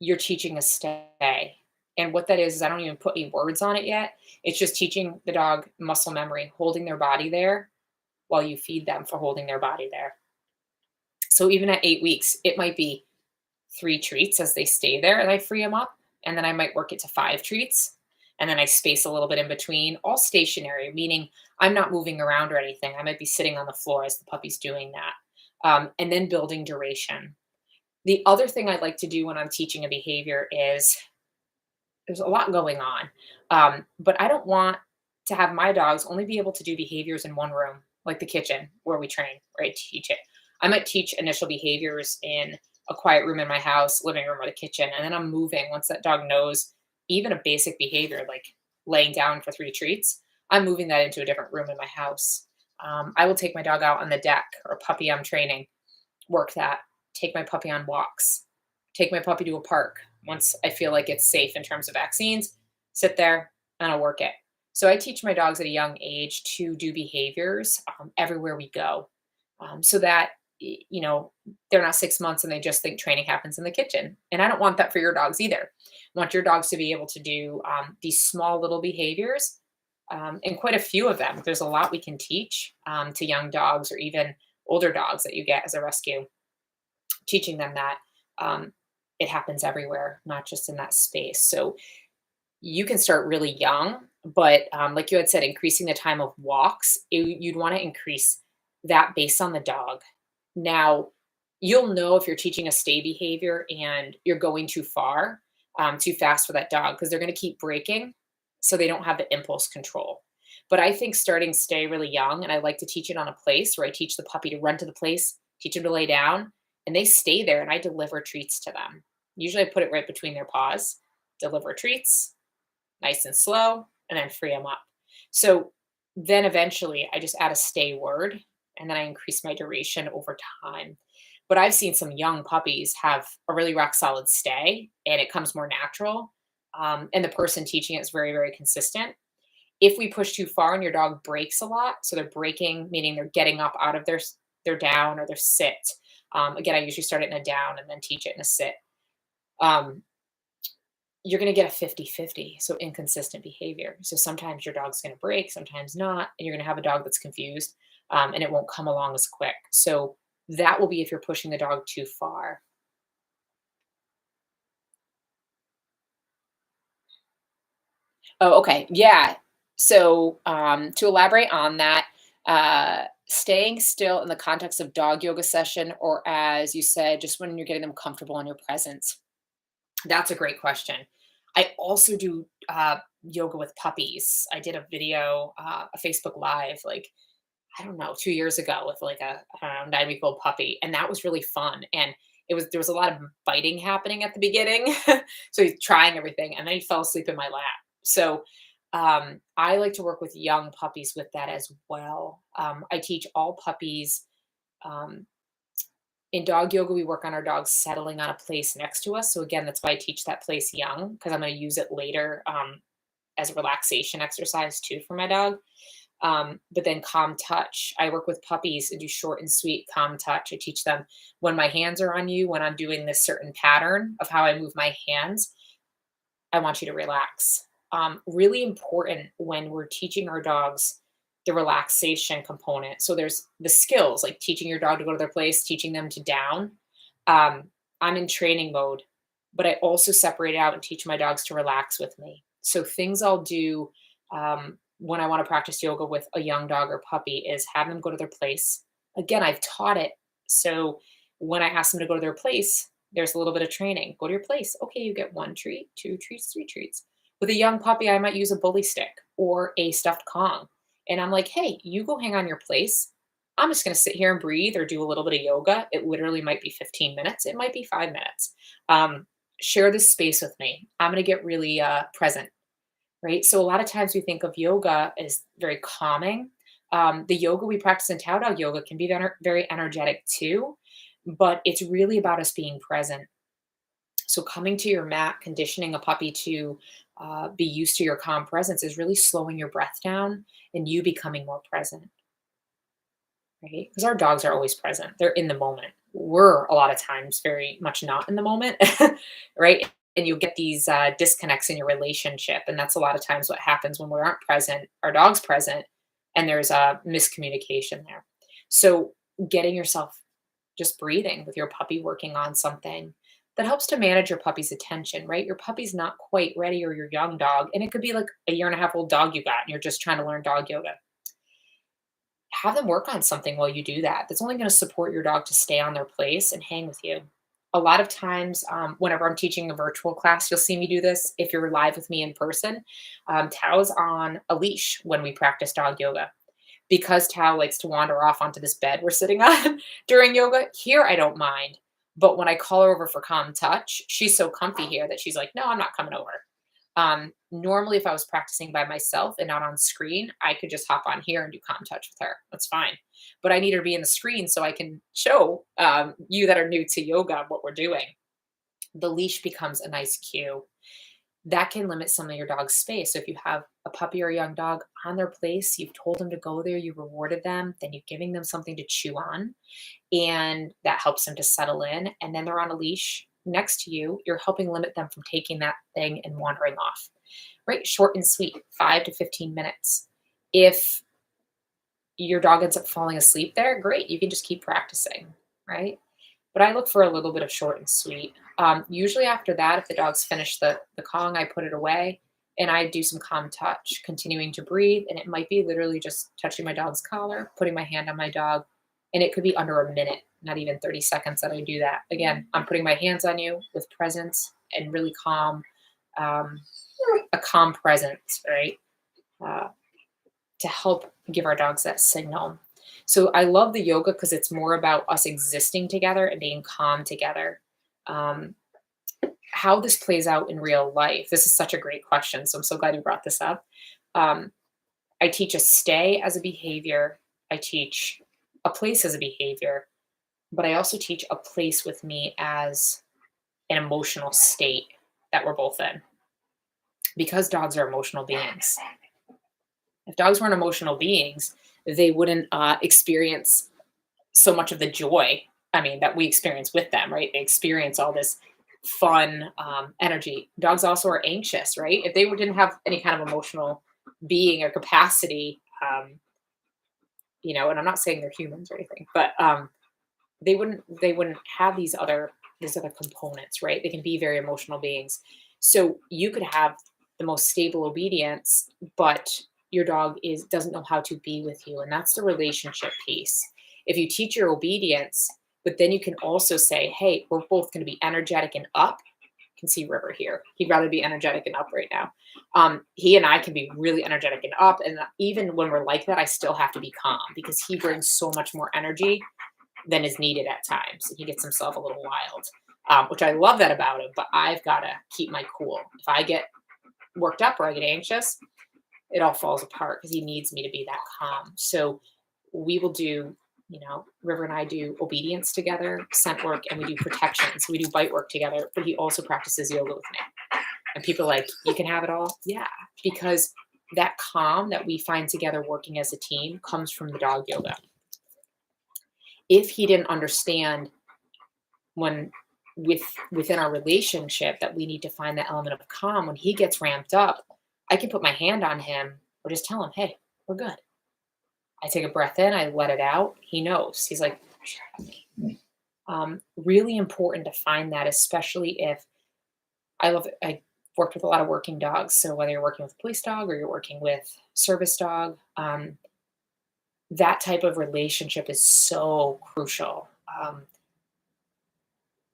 you're teaching a stay. And what that is I don't even put any words on it yet. It's just teaching the dog muscle memory, holding their body there while you feed them for holding their body there. So even at 8 weeks, it might be 3 treats as they stay there and I free them up. And then I might work it to 5 treats. And then I space a little bit in between, all stationary, meaning I'm not moving around or anything. I might be sitting on the floor as the puppy's doing that. And then building duration. The other thing I like to do when I'm teaching a behavior is there's a lot going on. But I don't want to have my dogs only be able to do behaviors in one room, like the kitchen where we train, where I teach it. I might teach initial behaviors in a quiet room in my house, living room, or the kitchen. And then I'm moving once that dog knows even a basic behavior like laying down for 3 treats. I'm moving that into a different room in my house. I will take my dog out on the deck or puppy I'm training, work that, take my puppy on walks, take my puppy to a park. Once I feel like it's safe in terms of vaccines, sit there and I'll work it. So I teach my dogs at a young age to do behaviors everywhere we go, so that they're not 6 months and they just think training happens in the kitchen. And I don't want that for your dogs either. I want your dogs to be able to do these small little behaviors, and quite a few of them. There's a lot we can teach to young dogs or even older dogs that you get as a rescue, teaching them that um, it happens everywhere, not just in that space. So you can start really young, but like you had said, increasing the time of walks, you'd want to increase that based on the dog. Now, you'll know if you're teaching a stay behavior and you're going too far, too fast for that dog, because they're going to keep breaking, so they don't have the impulse control. But I think starting stay really young, and I like to teach it on a place where I teach the puppy to run to the place, teach them to lay down, and they stay there, and I deliver treats to them. Usually, I put it right between their paws, deliver treats, nice and slow, and then free them up. So then eventually, I just add a stay word, and then I increase my duration over time. But I've seen some young puppies have a really rock solid stay, and it comes more natural. And the person teaching it is very, very consistent. If we push too far and your dog breaks a lot, so they're breaking, meaning they're getting up out of their down or their sit, Again, I usually start it in a down and then teach it in a sit. Um, you're going to get a 50-50, so inconsistent behavior. So sometimes your dog's going to break, sometimes not, and you're going to have a dog that's confused, and it won't come along as quick. So that will be if you're pushing the dog too far. Oh, okay. Yeah. So, to elaborate on that, staying still in the context of dog yoga session, or as you said, just when you're getting them comfortable in your presence. That's a great question. I also do yoga with puppies. I did a video, a Facebook Live, like, I don't know, 2 years ago with like a, I don't know, 9-week-old puppy. And that was really fun. And there was a lot of biting happening at the beginning. So he's trying everything and then he fell asleep in my lap. So I like to work with young puppies with that as well. I teach all puppies. Um, in dog yoga, we work on our dogs settling on a place next to us. So again, that's why I teach that place young, because I'm going to use it later as a relaxation exercise too for my dog. But then calm touch. I work with puppies and do short and sweet calm touch. I teach them when my hands are on you, when I'm doing this certain pattern of how I move my hands, I want you to relax. Really important when we're teaching our dogs the relaxation component. So there's the skills, like teaching your dog to go to their place, teaching them to down. I'm in training mode, but I also separate out and teach my dogs to relax with me. So things I'll do when I want to practice yoga with a young dog or puppy is have them go to their place. Again, I've taught it. So when I ask them to go to their place, there's a little bit of training. Go to your place. Okay, you get 1 treat, 2 treats, 3 treats. With a young puppy, I might use a bully stick or a stuffed Kong. And I'm like, hey, you go hang on your place. I'm just going to sit here and breathe or do a little bit of yoga. It literally might be 15 minutes. It might be 5 minutes. Share this space with me. I'm going to get really present, right? So a lot of times we think of yoga as very calming. The yoga we practice in TAO Dog yoga can be very energetic too, but it's really about us being present. So coming to your mat, conditioning a puppy to be used to your calm presence is really slowing your breath down and you becoming more present, right? Because our dogs are always present. They're in the moment. We're a lot of times very much not in the moment, right? And you get these disconnects in your relationship. And that's a lot of times what happens when we aren't present, our dog's present, and there's a miscommunication there. So getting yourself just breathing with your puppy, working on something that helps to manage your puppy's attention, right? Your puppy's not quite ready, or your young dog, and it could be like a 1.5 year old dog you got, and you're just trying to learn dog yoga. Have them work on something while you do that. That's only going to support your dog to stay on their place and hang with you. A lot of times, whenever I'm teaching a virtual class, you'll see me do this. If you're live with me in person, Tao's on a leash when we practice dog yoga. Because Tao likes to wander off onto this bed we're sitting on during yoga, here I don't mind. But when I call her over for calm touch, she's so comfy here that she's like, no, I'm not coming over. Normally, if I was practicing by myself and not on screen, I could just hop on here and do calm touch with her. That's fine. But I need her to be in the screen so I can show you that are new to yoga what we're doing. The leash becomes a nice cue. That can limit some of your dog's space. So if you have a puppy or a young dog on their place, you've told them to go there, you rewarded them, then you're giving them something to chew on, and that helps them to settle in. And then they're on a leash next to you. You're helping limit them from taking that thing and wandering off, right? Short and sweet, 5 to 15 minutes. If your dog ends up falling asleep there, great. You can just keep practicing, right? But I look for a little bit of short and sweet. Usually after that, if the dog's finished the Kong, I put it away and I do some calm touch, continuing to breathe. And it might be literally just touching my dog's collar, putting my hand on my dog, and it could be under a minute, not even 30 seconds that I do that. Again, I'm putting my hands on you with presence and really calm, a calm presence, right? To help give our dogs that signal. So I love the yoga because it's more about us existing together and being calm together. How this plays out in real life, this is such a great question. So I'm so glad you brought this up. I teach a stay as a behavior. I teach a place as a behavior, but I also teach a place with me as an emotional state that we're both in, because dogs are emotional beings. If dogs weren't emotional beings, they wouldn't experience so much of the joy I mean, that we experience with them, right? They experience all this fun energy. Dogs also are anxious, right? If they didn't have any kind of emotional being or capacity, and I'm not saying they're humans or anything, but they wouldn't have these other components, right? They can be very emotional beings. So you could have the most stable obedience, but your dog doesn't know how to be with you, and that's the relationship piece. If you teach your obedience, but then you can also say, hey, we're both going to be energetic and up. You can see River here. He'd rather be energetic and up right now. He and I can be really energetic and up, and even when we're like that, I still have to be calm because he brings so much more energy than is needed at times. And he gets himself a little wild, which I love that about him, but I've got to keep my cool. If I get worked up or I get anxious, it all falls apart because he needs me to be that calm. So we will do, River and I do obedience together, scent work, and we do protection. So we do bite work together, but he also practices yoga with me. And people are like, you can have it all? Yeah, because that calm that we find together working as a team comes from the dog yoga. If he didn't understand when within our relationship that we need to find that element of calm, when he gets ramped up, I can put my hand on him or just tell him, hey, we're good. I take a breath in, I let it out. He knows. He's like, really important to find that, especially if I worked with a lot of working dogs. So whether you're working with a police dog or you're working with service dog, that type of relationship is so crucial.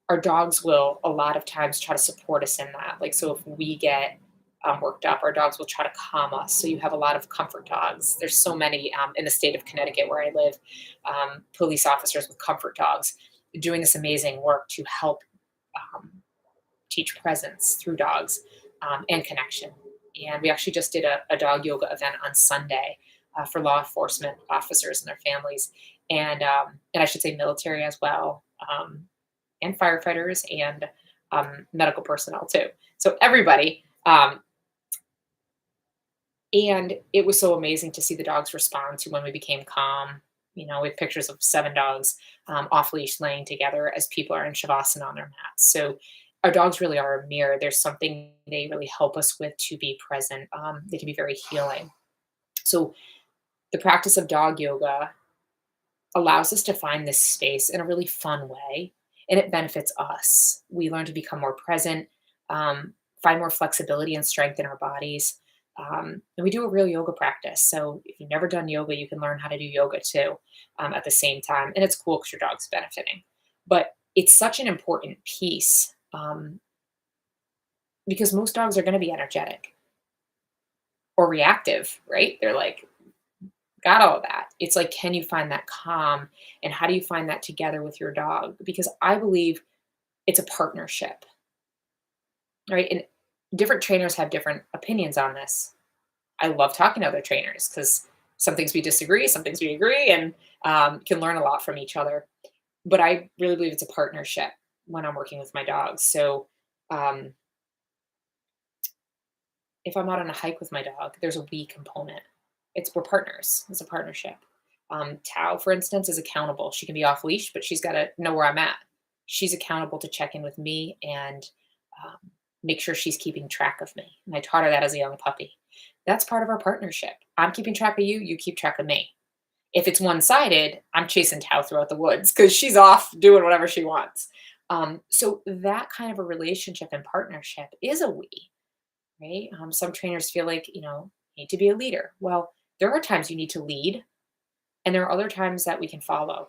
Our dogs will a lot of times try to support us in that. Like, so if we get worked up, our dogs will try to calm us. So you have a lot of comfort dogs. There's so many in the state of Connecticut where I live, police officers with comfort dogs doing this amazing work to help um, teach presence through dogs and connection. And we actually just did a dog yoga event on Sunday for law enforcement officers and their families, and I should say military as well. And firefighters and medical personnel too. So everybody. And it was so amazing to see the dogs respond to when we became calm. We have pictures of 7 dogs off leash laying together as people are in shavasana on their mats. So our dogs really are a mirror. There's something they really help us with to be present. They can be very healing. So the practice of dog yoga allows us to find this space in a really fun way, and it benefits us. We learn to become more present, find more flexibility and strength in our bodies. And we do a real yoga practice. So if you've never done yoga, you can learn how to do yoga too at the same time. And it's cool because your dog's benefiting. But it's such an important piece because most dogs are going to be energetic or reactive, right? They're like, got all of that. It's like, can you find that calm? And how do you find that together with your dog? Because I believe it's a partnership, right? And different trainers have different opinions on this. I love talking to other trainers because some things we disagree, some things we agree, and can learn a lot from each other. But I really believe it's a partnership when I'm working with my dogs. So if I'm out on a hike with my dog, there's a we component. We're partners. It's a partnership. Tao, for instance, is accountable. She can be off leash, but she's got to know where I'm at. She's accountable to check in with me and make sure she's keeping track of me. And I taught her that as a young puppy. That's part of our partnership. I'm keeping track of you. You keep track of me. If it's one-sided, I'm chasing Tao throughout the woods because she's off doing whatever she wants. So that kind of a relationship and partnership is a we, right? Some trainers feel like, you need to be a leader. Well, there are times you need to lead, and there are other times that we can follow,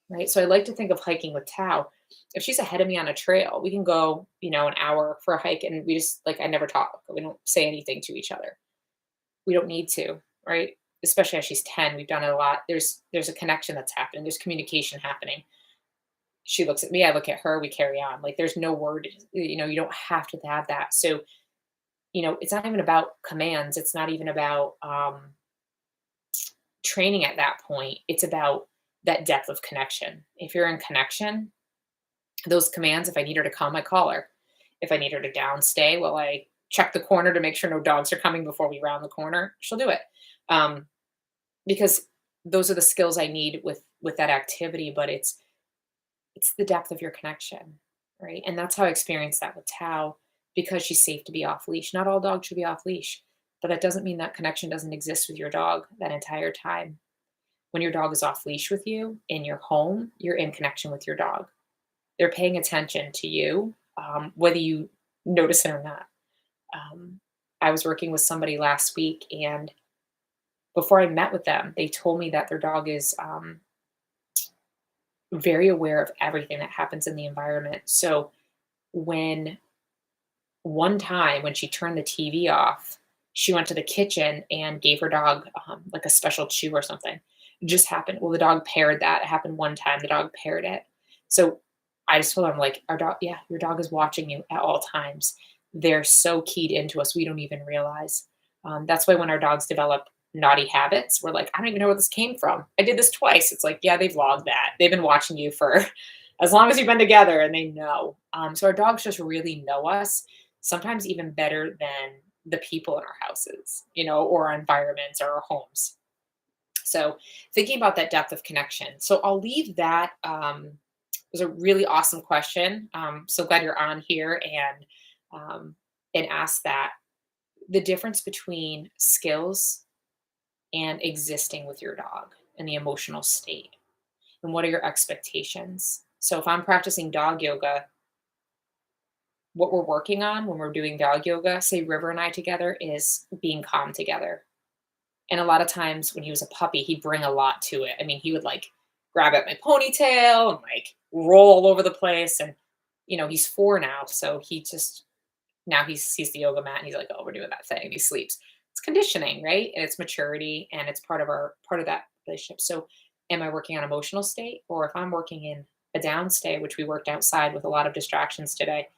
right? So I like to think of hiking with Tao. If she's ahead of me on a trail, we can go, an hour for a hike, and we just I never talk. We don't say anything to each other. We don't need to, right? Especially as she's 10, we've done it a lot. There's a connection that's happening. There's communication happening. She looks at me, I look at her, we carry on. Like there's no word, you don't have to have that. So, it's not even about commands. It's not even about training at that point. It's about that depth of connection. If you're in connection, those commands, if I need her to come, I call her. If I need her to downstay, well, I check the corner to make sure no dogs are coming before we round the corner. She'll do it. Because those are the skills I need with that activity, but It's the depth of your connection, right? And that's how I experienced that with Tao because she's safe to be off leash. Not all dogs should be off leash, but that doesn't mean that connection doesn't exist with your dog that entire time. When your dog is off leash with you in your home, you're in connection with your dog. They're paying attention to you, whether you notice it or not. Um, I was working with somebody last week, and before I met with them, they told me that their dog is very aware of everything that happens in the environment. So when one time when she turned the TV off, she went to the kitchen and gave her dog like a special chew or something. It just happened. Well, the dog paired that. It happened one time. The dog paired it. So I just told them like, our dog, yeah, your dog is watching you at all times. They're so keyed into us, we don't even realize. That's why when our dogs develop naughty habits, we're like, I don't even know where this came from. I did this twice. It's like, yeah, they've logged that. They've been watching you for as long as you've been together, and they know. So our dogs just really know us, sometimes even better than the people in our houses, or our environments or our homes. So thinking about that depth of connection. So I'll leave that. It was a really awesome question. So glad you're on here and ask that. The difference between skills and existing with your dog and the emotional state. And what are your expectations? So if I'm practicing dog yoga, what we're working on when we're doing dog yoga, say River and I together, is being calm together. And a lot of times when he was a puppy, he'd bring a lot to it. I mean, he would like grab at my ponytail and like roll all over the place. And, he's 4 now. So now he sees the yoga mat and he's like, oh, we're doing that thing. And he sleeps. It's conditioning, right? And it's maturity and it's part of that relationship. So am I working on emotional state? Or if I'm working in a down stay, which we worked outside with a lot of distractions today,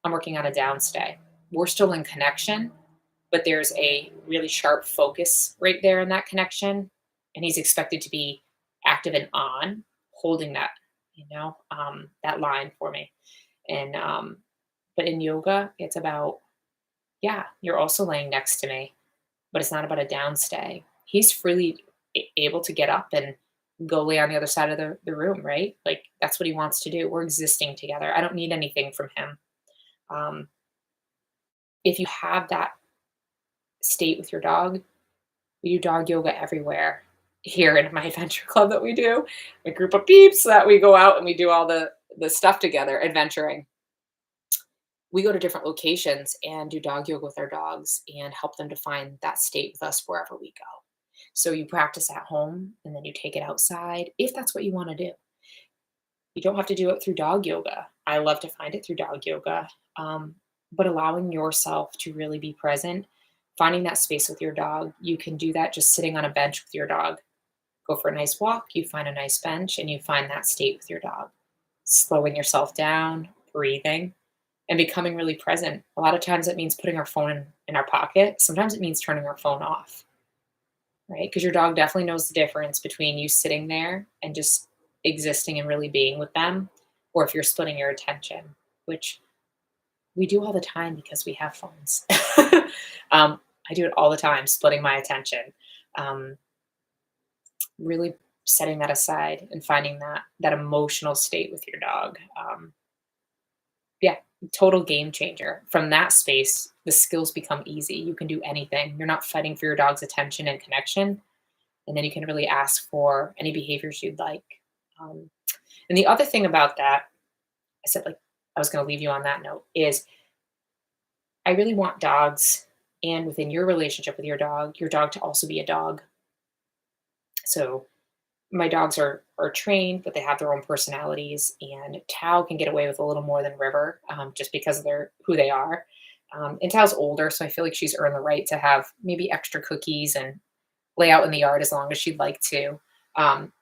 I'm working on a downstay. We're still in connection, but there's a really sharp focus right there in that connection. And he's expected to be active and on, holding that line for me. And, but in yoga, it's about, yeah, you're also laying next to me, but it's not about a downstay. He's freely able to get up and go lay on the other side of the room, right? Like that's what he wants to do. We're existing together. I don't need anything from him. Um, if you have that state with your dog, we do dog yoga everywhere here in my adventure club that we do, a group of peeps that we go out and we do all the stuff together, adventuring. We go to different locations and do dog yoga with our dogs and help them to find that state with us wherever we go. So you practice at home and then you take it outside if that's what you want to do. You don't have to do it through dog yoga. I love to find it through dog yoga. But allowing yourself to really be present, finding that space with your dog. You can do that just sitting on a bench with your dog. Go for a nice walk, you find a nice bench, and you find that state with your dog. Slowing yourself down, breathing, and becoming really present. A lot of times it means putting our phone in our pocket. Sometimes it means turning our phone off, right? Because your dog definitely knows the difference between you sitting there and just existing and really being with them, or if you're splitting your attention, which we do all the time because we have phones. I do it all the time, splitting my attention. Um, really setting that aside and finding that emotional state with your dog. Yeah, total game changer. From that space, the skills become easy. You can do anything. You're not fighting for your dog's attention and connection. And then you can really ask for any behaviors you'd like. Um, and the other thing about that, I said, like, I was going to leave you on that note, is I really want dogs, and within your relationship with your dog to also be a dog. So my dogs are trained, but they have their own personalities. And Tao can get away with a little more than River, just because of who they are. And Tao's older, so I feel like she's earned the right to have maybe extra cookies and lay out in the yard as long as she'd like to. Um,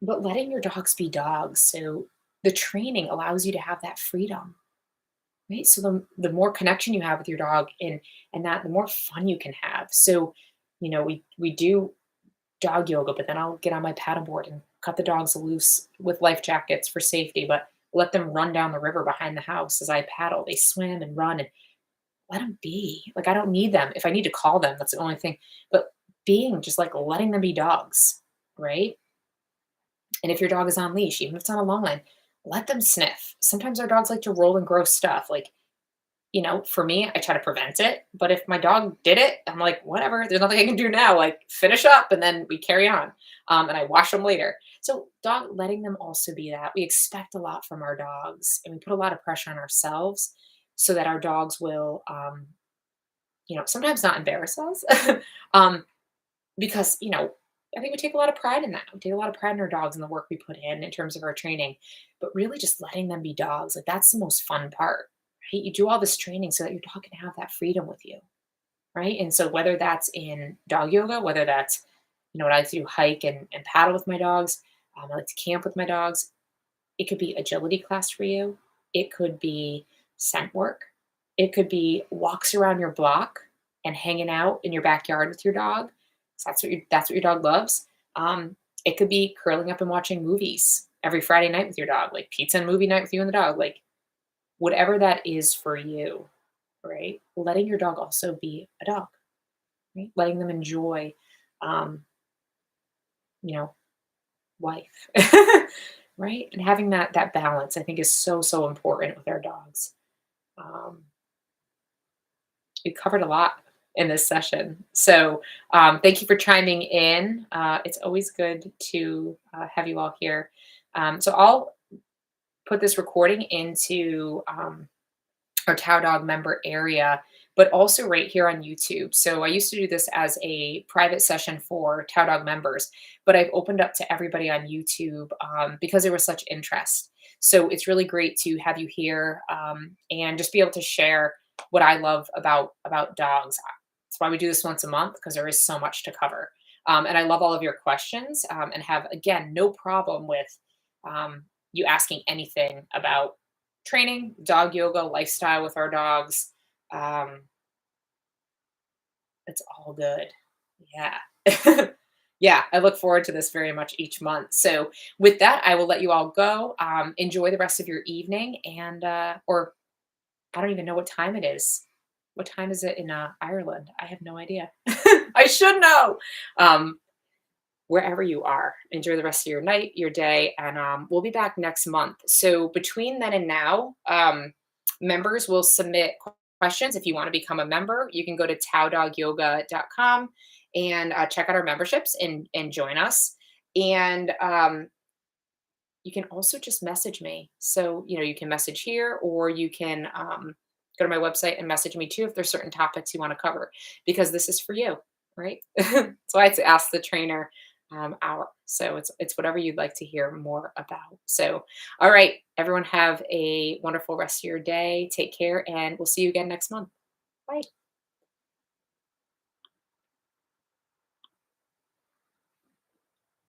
but letting your dogs be dogs, so the training allows you to have that freedom, right? So the more connection you have with your dog, and that the more fun you can have. So, we do dog yoga, but then I'll get on my paddleboard and cut the dogs loose with life jackets for safety, but let them run down the river behind the house as I paddle. They swim and run, and let them be. Like, I don't need them. If I need to call them, that's the only thing. But being just like letting them be dogs, right? And if your dog is on leash, even if it's on a long line, let them sniff. Sometimes our dogs like to roll and gross stuff. Like, for me, I try to prevent it. But if my dog did it, I'm like, whatever, there's nothing I can do now. Like, finish up and then we carry on. And I wash them later. So, letting them also be that. We expect a lot from our dogs and we put a lot of pressure on ourselves so that our dogs will, sometimes not embarrass us. um, because, I think we take a lot of pride in that. We take a lot of pride in our dogs and the work we put in terms of our training, but really just letting them be dogs. Like, that's the most fun part, right? You do all this training so that your dog can have that freedom with you, right? And so whether that's in dog yoga, whether that's, what I like to do, hike and paddle with my dogs, I like to camp with my dogs. It could be agility class for you. It could be scent work. It could be walks around your block and hanging out in your backyard with your dog. So that's what your dog loves. It could be curling up and watching movies every Friday night with your dog, like pizza and movie night with you and the dog, like whatever that is for you, right? Letting your dog also be a dog, right? Letting them enjoy, um, you know, life, right? And having that balance, I think, is so so important with our dogs. Um, we covered a lot in this session, so thank you for chiming in. It's always good to have you all here. So I'll put this recording into our TAO Dog member area, but also right here on YouTube. So I used to do this as a private session for TAO Dog members, but I've opened up to everybody on YouTube because there was such interest. So it's really great to have you here and just be able to share what I love about dogs. That's why we do this once a month, because there is so much to cover. And I love all of your questions and have, again, no problem with you asking anything about training, dog yoga, lifestyle with our dogs. Um, it's all good. Yeah. Yeah, I look forward to this very much each month. So, with that, I will let you all go. Enjoy the rest of your evening, and or I don't even know what time it is. What time is it in Ireland? I have no idea. I should know. Um, Wherever you are, enjoy the rest of your night, your day, and we'll be back next month. So between then and now, members will submit questions. If you want to become a member, you can go to taodogyoga.com and check out our memberships and join us. And you can also just message me. So, you can message here, or you can go to my website and message me too if there's certain topics you want to cover, because this is for you, right? That's why I ask the trainer hour. So it's whatever you'd like to hear more about. So, all right, everyone, have a wonderful rest of your day. Take care, and we'll see you again next month. Bye.